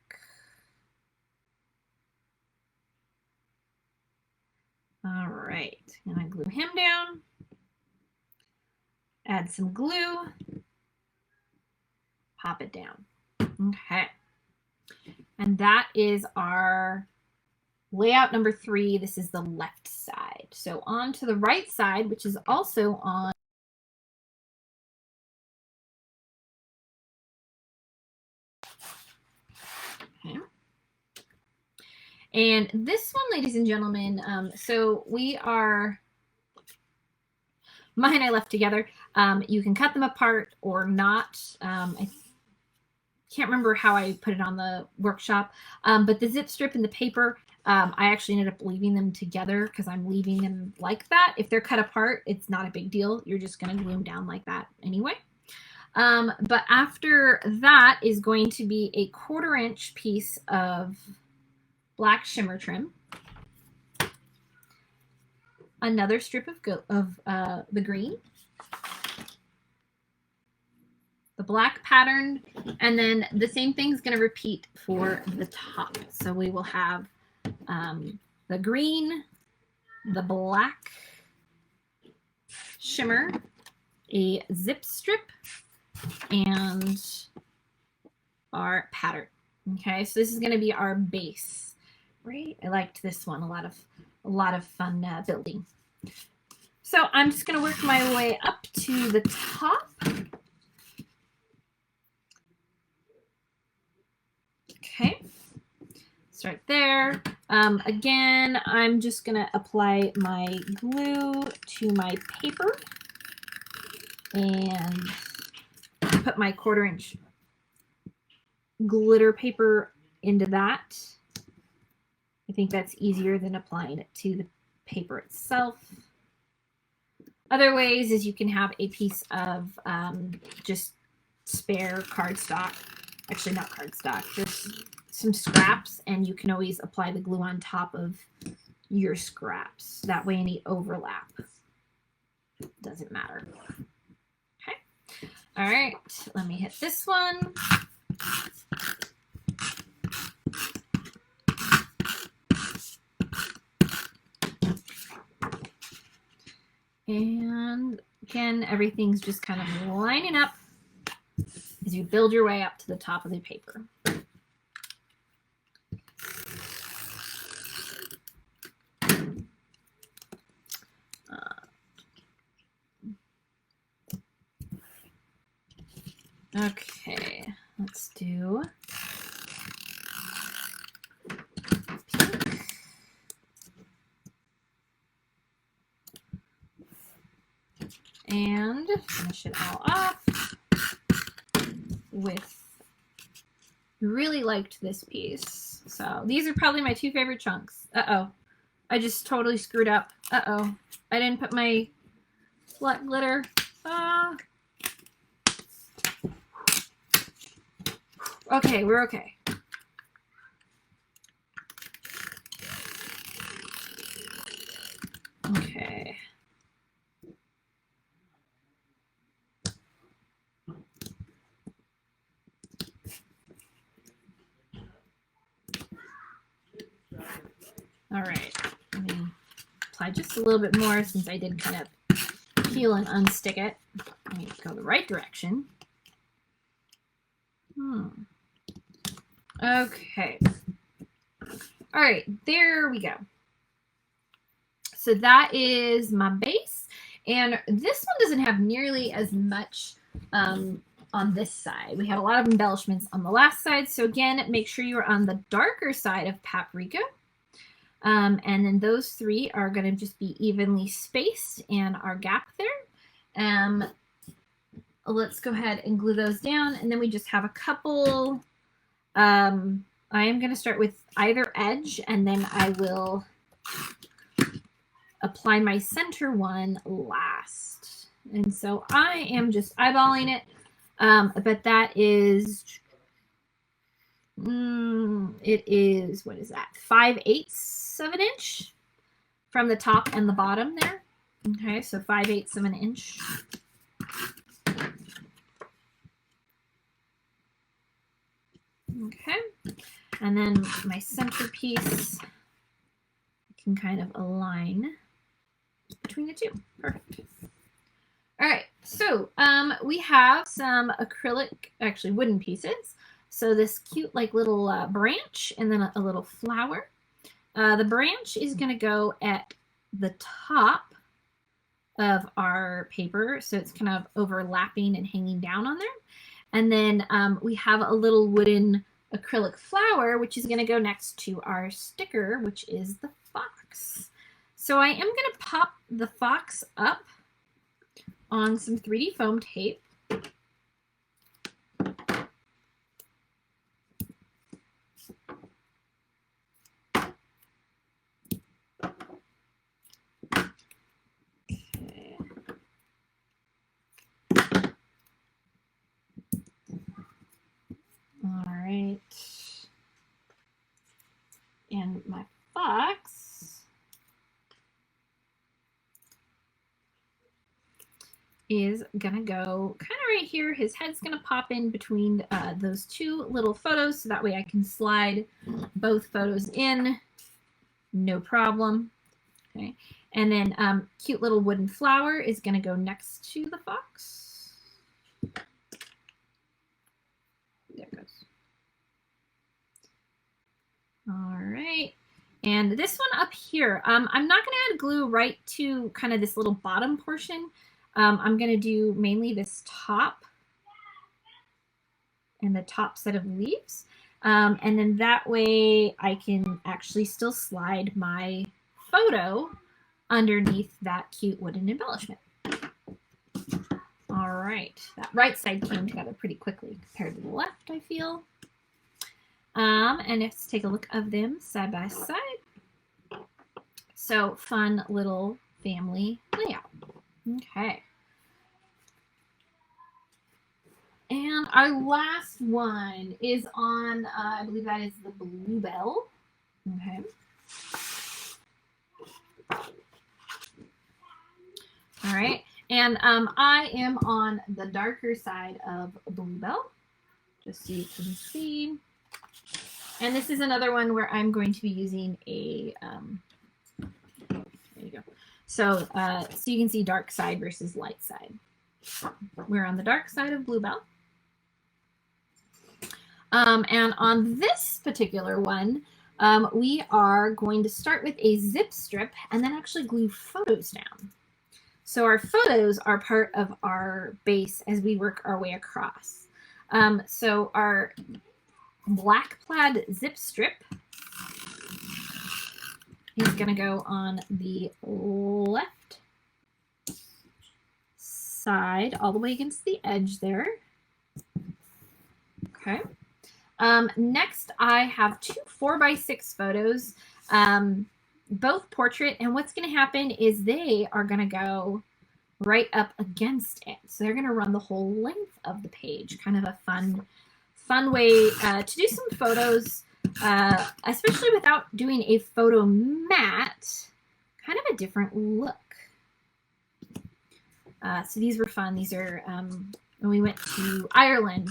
All right, and I glue him down, add some glue, pop it down. Okay, and that is our layout number 3. This is the left side. So on to the right side, which is also on okay. And this one, ladies and gentlemen, so we are, mine I left together. You can cut them apart or not. I can't remember how I put it on the workshop, but the zip strip and the paper, I actually ended up leaving them together because I'm leaving them like that. If they're cut apart, it's not a big deal. You're just going to glue them down like that anyway. But after that is going to be a 1/4 inch piece of black shimmer trim, another strip of the green, the black pattern, and then the same thing is going to repeat for the top. So we will have the green, the black shimmer, a zip strip, and our pattern. Okay, so this is going to be our base, right? I liked this one. A lot of fun building. So I'm just going to work my way up to the top. Okay, start there. Again, I'm just going to apply my glue to my paper and put my 1/4 inch glitter paper into that. I think that's easier than applying it to the paper itself. Other ways is you can have a piece of just spare cardstock. Actually, not cardstock, just some scraps, and you can always apply the glue on top of your scraps. That way any overlap doesn't matter. Okay. All right, let me hit this one. And again, everything's just kind of lining up as you build your way up to the top of the paper. Okay, let's do pink. And finish it all off with, really liked this piece. So these are probably my 2 favorite chunks. Uh-oh, I just totally screwed up. Uh-oh, I didn't put my black glitter. Okay, we're okay. Okay. All right, let me apply just a little bit more since I did kind of peel and unstick it. I need to go the right direction. Okay. All right, there we go. So that is my base. And this one doesn't have nearly as much on this side. We have a lot of embellishments on the last side. So again, make sure you're on the darker side of paprika. And then those 3 are going to just be evenly spaced and our gap there. Let's go ahead and glue those down. And then we just have a couple. I am going to start with either edge, and then I will apply my center one last. And so I am just eyeballing it. But that is, it is, what is that? 5/8 of an inch from the top and the bottom there. Okay, so 5/8 of an inch. Okay, and then my centerpiece can kind of align between the 2. Perfect. All right, so we have some acrylic, actually wooden pieces. So this cute like little branch and then a little flower. The branch is going to go at the top of our paper, so it's kind of overlapping and hanging down on there. And then we have a little wooden acrylic flower, which is going to go next to our sticker, which is the fox. So I am going to pop the fox up on some 3D foam tape. Right, and my fox is gonna go kind right here, his head's going to pop in between those two little photos, so that way I can slide both photos in, no problem. Okay, and then cute little wooden flower is going to go next to the fox. There it goes. All right. And this one up here, I'm not going to add glue right to kind of this little bottom portion. I'm going to do mainly this top and the top set of leaves. And then that way I can actually still slide my photo underneath that cute wooden embellishment. All right. That right side came together pretty quickly compared to the left, I feel. And let's take a look of them side by side. So fun little family layout. Okay. And our last one is on, I believe that is the Bluebell. Okay. All right. And I am on the darker side of Bluebell, just so you can see. And this is another one where I'm going to be using a, there you go. So, so you can see dark side versus light side. We're on the dark side of Bluebell. And on this particular one, we are going to start with a zip strip and then actually glue photos down. So our photos are part of our base as we work our way across. So our black plaid zip strip is going to go on the left side, all the way against the edge there. Okay. Next, I have two 4x6 photos, both portrait, and what's going to happen is they are going to go right up against it. So they're going to run the whole length of the page. Kind of a fun way to do some photos, especially without doing a photo mat. Kind of a different look. So these were fun. These are when we went to Ireland.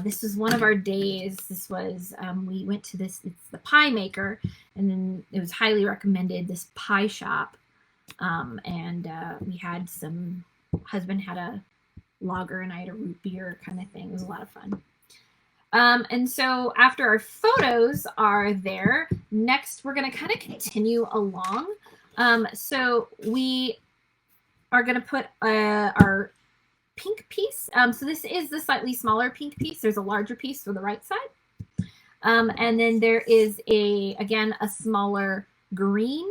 This was one of our days. This was, we went to this, it's the pie maker, and then it was highly recommended, this pie shop. And we had some, husband had a lager and I had a root beer kind of thing. It was a lot of fun. And so after our photos are there, next we're going to kind of continue along. So we are going to put our pink piece. So this is the slightly smaller pink piece. There's a larger piece for the right side. And then there is again, a smaller green.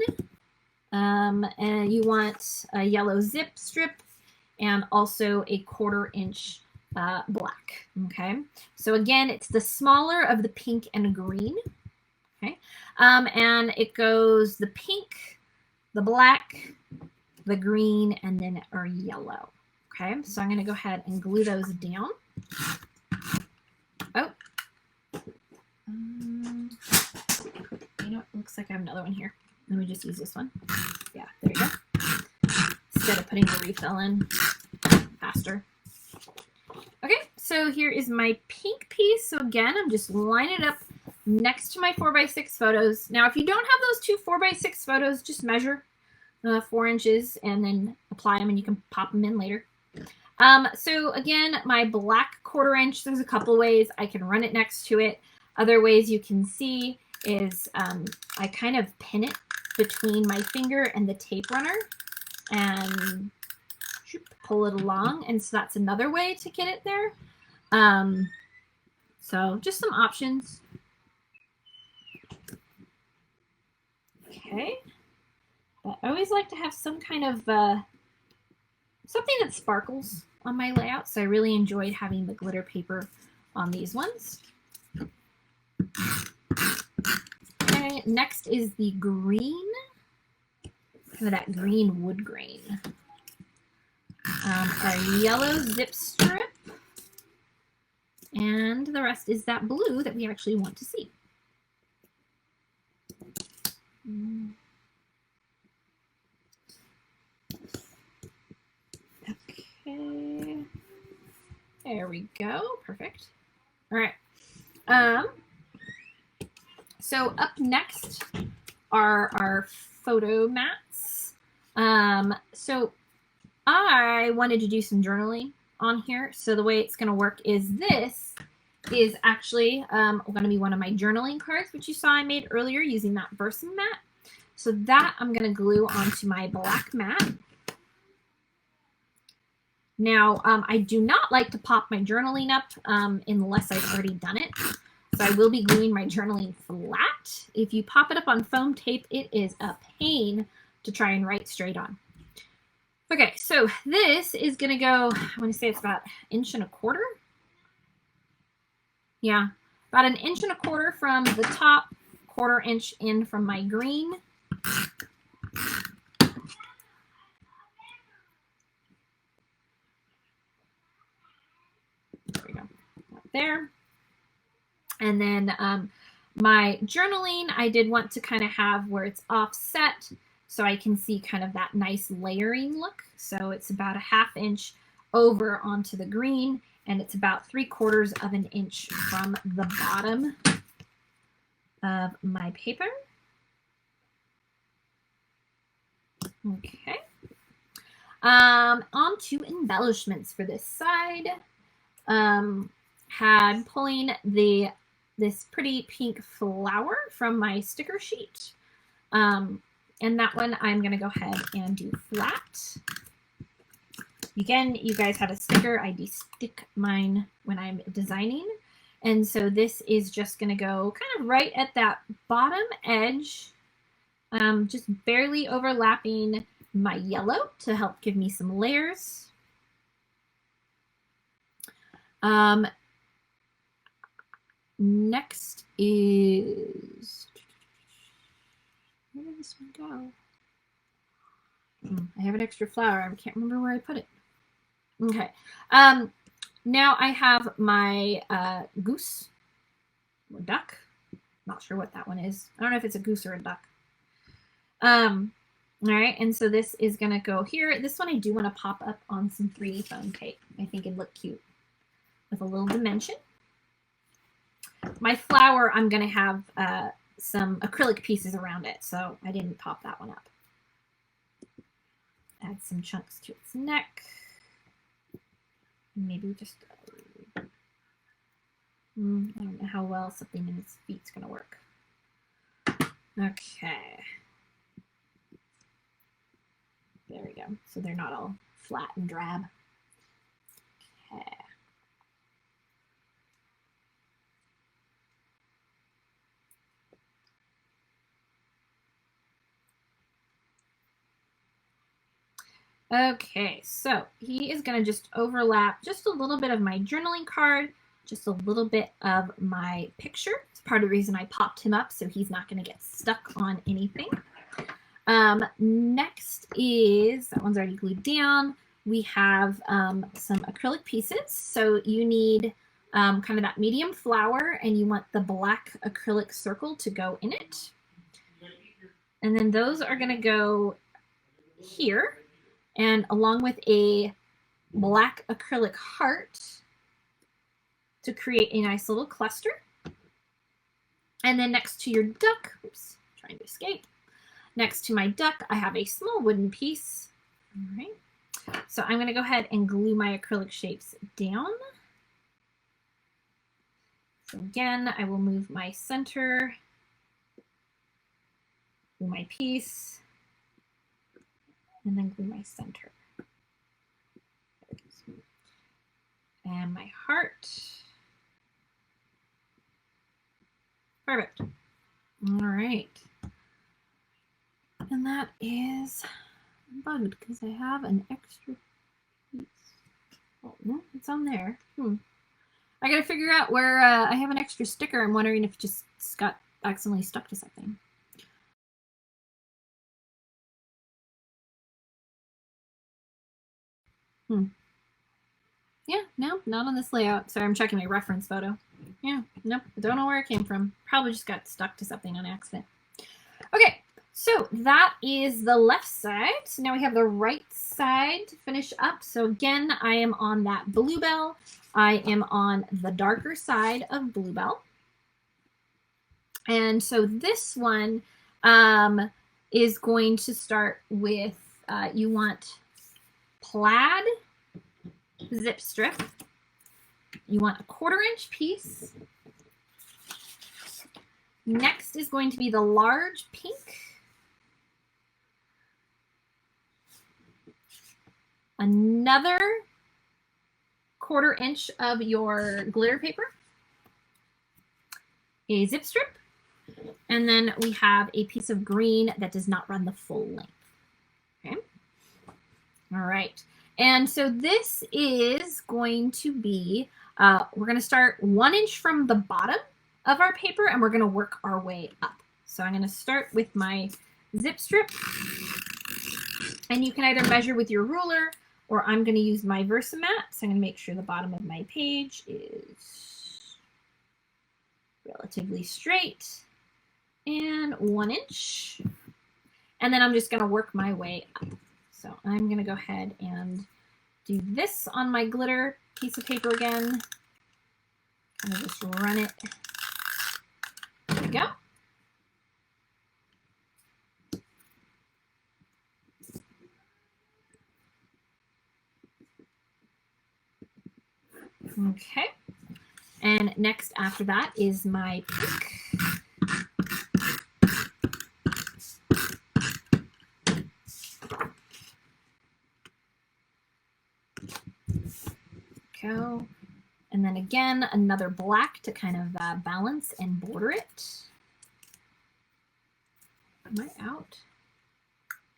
And you want a yellow zip strip and also a 1/4 inch black. Okay. So again, it's the smaller of the pink and green. Okay. And it goes the pink, the black, the green, and then our yellow. Okay, so I'm going to go ahead and glue those down. Oh. You know, it looks like I have another one here. Let me just use this one. Yeah, there you go. Instead of putting the refill in faster. Okay, so here is my pink piece. So again, I'm just lining it up next to my 4x6 photos. Now, if you don't have those two 4x6 photos, just measure 4 inches and then apply them, and you can pop them in later. So again, my black 1/4 inch, there's a couple ways I can run it next to it. Other ways you can see is I kind of pin it between my finger and the tape runner and pull it along. And so that's another way to get it there. So just some options. Okay. But I always like to have some kind of something that sparkles on my layout, so I really enjoyed having the glitter paper on these ones. Okay, next is the green, kind of that green wood grain. Our yellow zip strip, and the rest is that blue that we actually want to see. Okay. There we go. Perfect. All right. So up next are our photo mats. So I wanted to do some journaling on here. So the way it's going to work is this is actually going to be one of my journaling cards, which you saw I made earlier using that VersaMat. So that I'm going to glue onto my black mat. Now, I do not like to pop my journaling up unless I've already done it. So I will be gluing my journaling flat. If you pop it up on foam tape, it is a pain to try and write straight on. Okay, so this is going to go, I want to say it's about 1.25 inches. Yeah, about 1.25 inches from the top, 1/4 inch in from my green. There we go, right there. And then my journaling, I did want to kind of have where it's offset so I can see kind of that nice layering look. So it's about 1/2 inch over onto the green, and it's about 3/4 inch from the bottom of my paper. Okay. On to embellishments for this side. Had pulling this pretty pink flower from my sticker sheet. And that one I'm going to go ahead and do flat. Again, you guys have a sticker. I de-stick mine when I'm designing. And so this is just going to go kind of right at that bottom edge, just barely overlapping my yellow to help give me some layers. Next is, where did this one go? I have an extra flower. I can't remember where I put it. Okay. Now I have my goose or duck. Not sure what that one is. I don't know if it's a goose or a duck. All right, and so this is gonna go here. This one I do want to pop up on some 3D foam tape. I think it'd look cute with a little dimension. My flower, I'm gonna have some acrylic pieces around it, so I didn't pop that one up. Add some chunks to its neck. Maybe just, I don't know how well something in its feet's gonna work. Okay. There we go. So they're not all flat and drab. Okay. Okay, so he is going to just overlap just a little bit of my journaling card, just a little bit of my picture. It's part of the reason I popped him up, so he's not going to get stuck on anything. Next is, that one's already glued down. We have some acrylic pieces. So you need kind of that medium flower, and you want the black acrylic circle to go in it. And then those are going to go here. And along with a black acrylic heart to create a nice little cluster. And then next to your duck, oops, trying to escape. Next to my duck, I have a small wooden piece. All right. So I'm going to go ahead and glue my acrylic shapes down. So again, I will move my center, glue my piece, and then glue my center. And my heart. Perfect. All right. And that is bugged because I have an extra piece. Oh, no, it's on there. I gotta figure out where I have an extra sticker. I'm wondering if it just got accidentally stuck to something. Yeah, no, not on this layout. Sorry, I'm checking my reference photo. Yeah, nope, I don't know where it came from. Probably just got stuck to something on accident. Okay, so that is the left side. So now we have the right side to finish up. So again, I am on that bluebell. I am on the darker side of Bluebell. And so this one is going to start with, you want plaid zip strip. You want a 1/4 inch piece. Next is going to be the large pink. Another 1/4 inch of your glitter paper. A zip strip. And then we have a piece of green that does not run the full length. Okay. All right. And so this is going to be, we're going to start 1 inch from the bottom of our paper and we're going to work our way up. So I'm going to start with my zip strip. And you can either measure with your ruler or I'm going to use my VersaMat. So I'm going to make sure the bottom of my page is relatively straight. And 1 inch. And then I'm just going to work my way up. So I'm going to go ahead and do this on my glitter piece of paper again. I'm going to just run it. There we go. Okay. And next after that is my pink. Go. And then again, another black to kind of balance and border it. Am I out?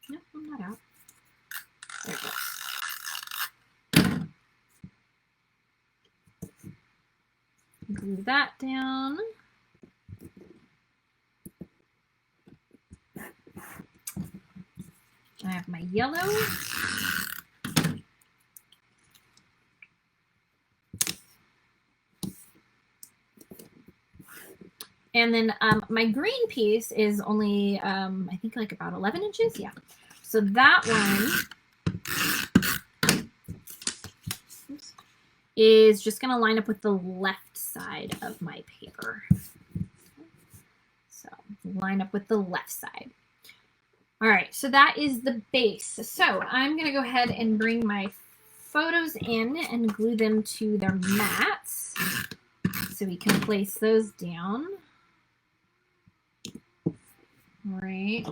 No, I'm not out. There it goes. Glue that down. I have my yellow. And then my green piece is only, I think like about 11 inches. Yeah. So that one is just going to line up with the left side of my paper. So line up with the left side. All right. So that is the base. So I'm going to go ahead and bring my photos in and glue them to their mats. So we can place those down. All right.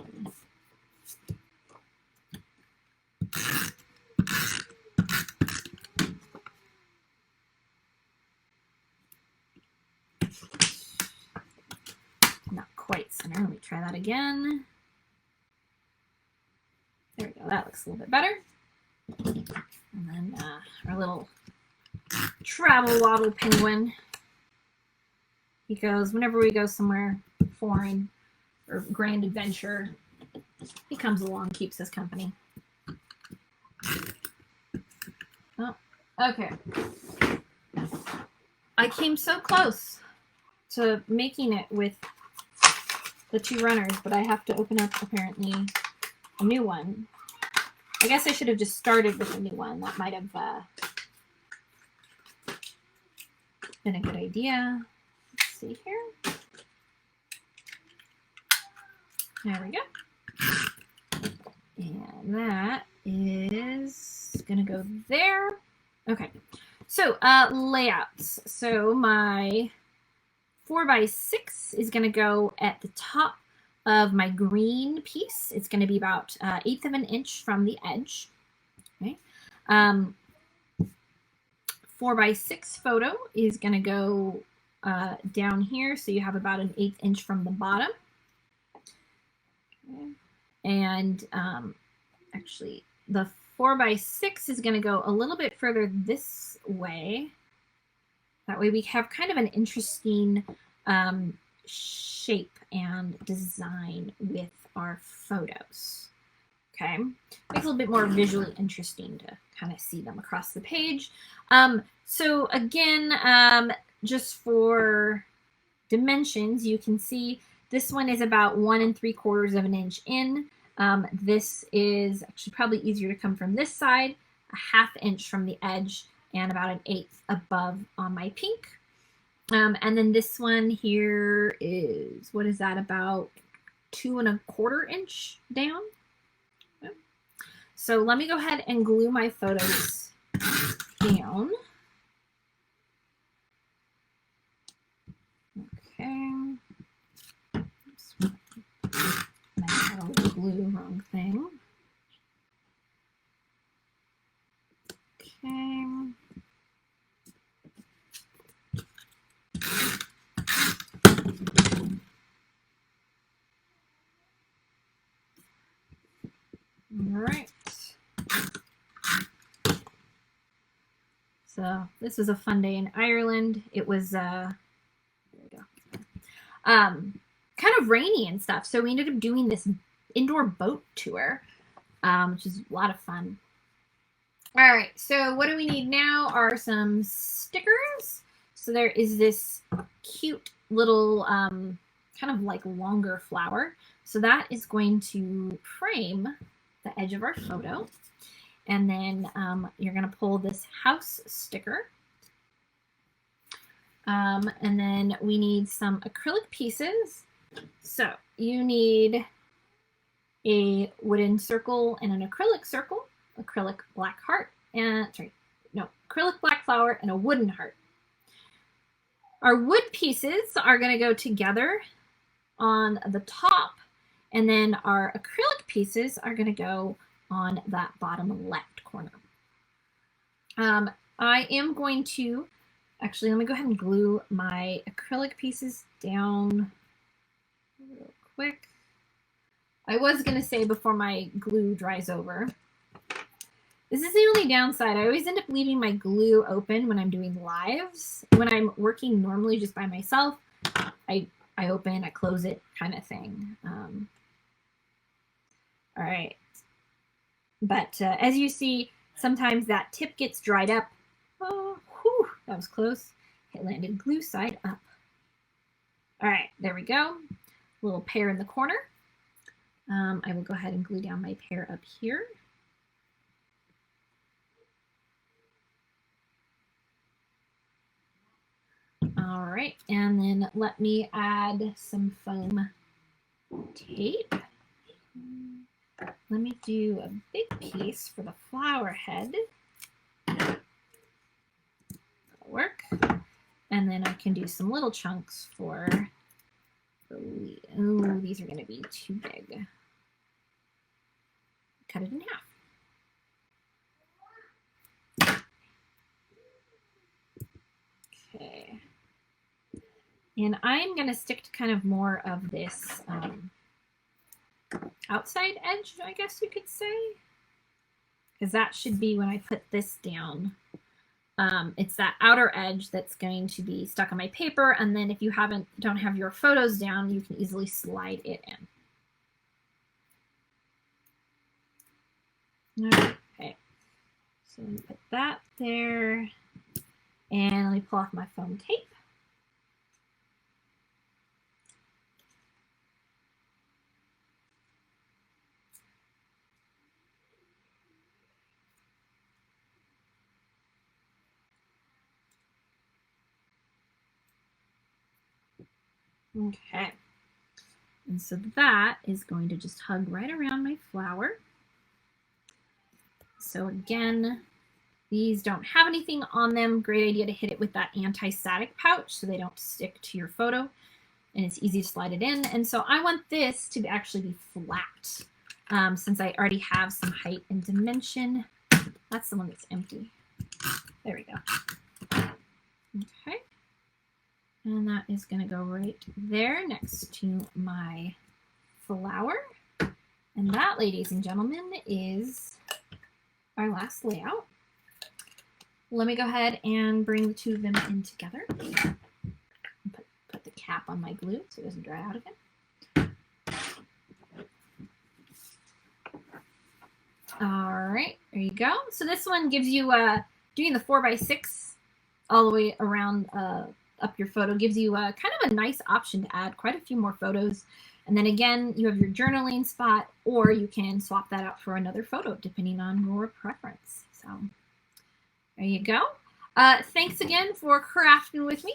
Not quite center. Let me try that again. There we go. That looks a little bit better. And then our little travel waddle penguin. He goes, whenever we go somewhere foreign or grand adventure, he comes along, keeps us company. Oh, okay. I came so close to making it with the 2 runners, but I have to open up apparently a new one. I guess I should have just started with a new one. That might have been a good idea. Let's see here. There we go. And that is going to go there. Okay. So layouts. So my 4x6 is going to go at the top of my green piece. It's going to be about 1/8 of an inch from the edge. Okay. 4x6 photo is going to go down here. So you have about 1/8 inch from the bottom. And actually the 4x6 is going to go a little bit further this way. That way we have kind of an interesting shape and design with our photos. Okay, makes it a little bit more visually interesting to kind of see them across the page. So again, just for dimensions, you can see this one is about 1 3/4 of an inch in. This is actually probably easier to come from this side, 1/2 inch from the edge, and about 1/8 above on my pink. And then this one here is, what is that, about 2 1/4 inch down. So let me go ahead and glue my photos down. Okay. Oops. I don't glue, wrong thing. Okay. All right. So this was a fun day in Ireland. It was there we go. Kind of rainy and stuff. So we ended up doing this indoor boat tour, which is a lot of fun. All right, so what do we need now are some stickers. So there is this cute little kind of like longer flower. So that is going to frame the edge of our photo. And then you're going to pull this house sticker. And then we need some acrylic pieces. So you need a wooden circle and an acrylic circle, acrylic black heart, and acrylic black flower and a wooden heart. Our wood pieces are going to go together on the top, and then our acrylic pieces are going to go on that bottom left corner. I am going to, actually, let me go ahead and glue my acrylic pieces down real quick. I was going to say before my glue dries over. This is the only downside. I always end up leaving my glue open when I'm doing lives. When I'm working normally just by myself, I open, I close it kind of thing. All right. But as you see, sometimes that tip gets dried up. Oh, whew, that was close. It landed glue side up. All right, there we go. A little pear in the corner. I will go ahead and glue down my pear up here. All right, and then let me add some foam tape. Let me do a big piece for the flower head. That'll work. And then I can do some little chunks for the leaf. Oh, these are going to be too big. Cut it in half. Okay. And I'm going to stick to kind of more of this outside edge, I guess you could say, because that should be when I put this down. It's that outer edge that's going to be stuck on my paper, and then if you don't have your photos down, you can easily slide it in. Okay, so let me put that there, and let me pull off my foam tape. Okay, and so that is going to just hug right around my flower. So again, these don't have anything on them. Great idea to hit it with that anti-static pouch so they don't stick to your photo, and it's easy to slide it in. And so I want this to actually be flat since I already have some height and dimension. That's the one that's empty. There we go. Okay. And that is going to go right there next to my flower. And that, ladies and gentlemen, is our last layout. Let me go ahead and bring the two of them in together. Put the cap on my glue so it doesn't dry out again. All right, there you go. So this one gives you, doing the 4x6 all the way around up your photo gives you kind of a nice option to add quite a few more photos. And then again, you have your journaling spot, or you can swap that out for another photo depending on your preference. So there you go. Thanks again for crafting with me.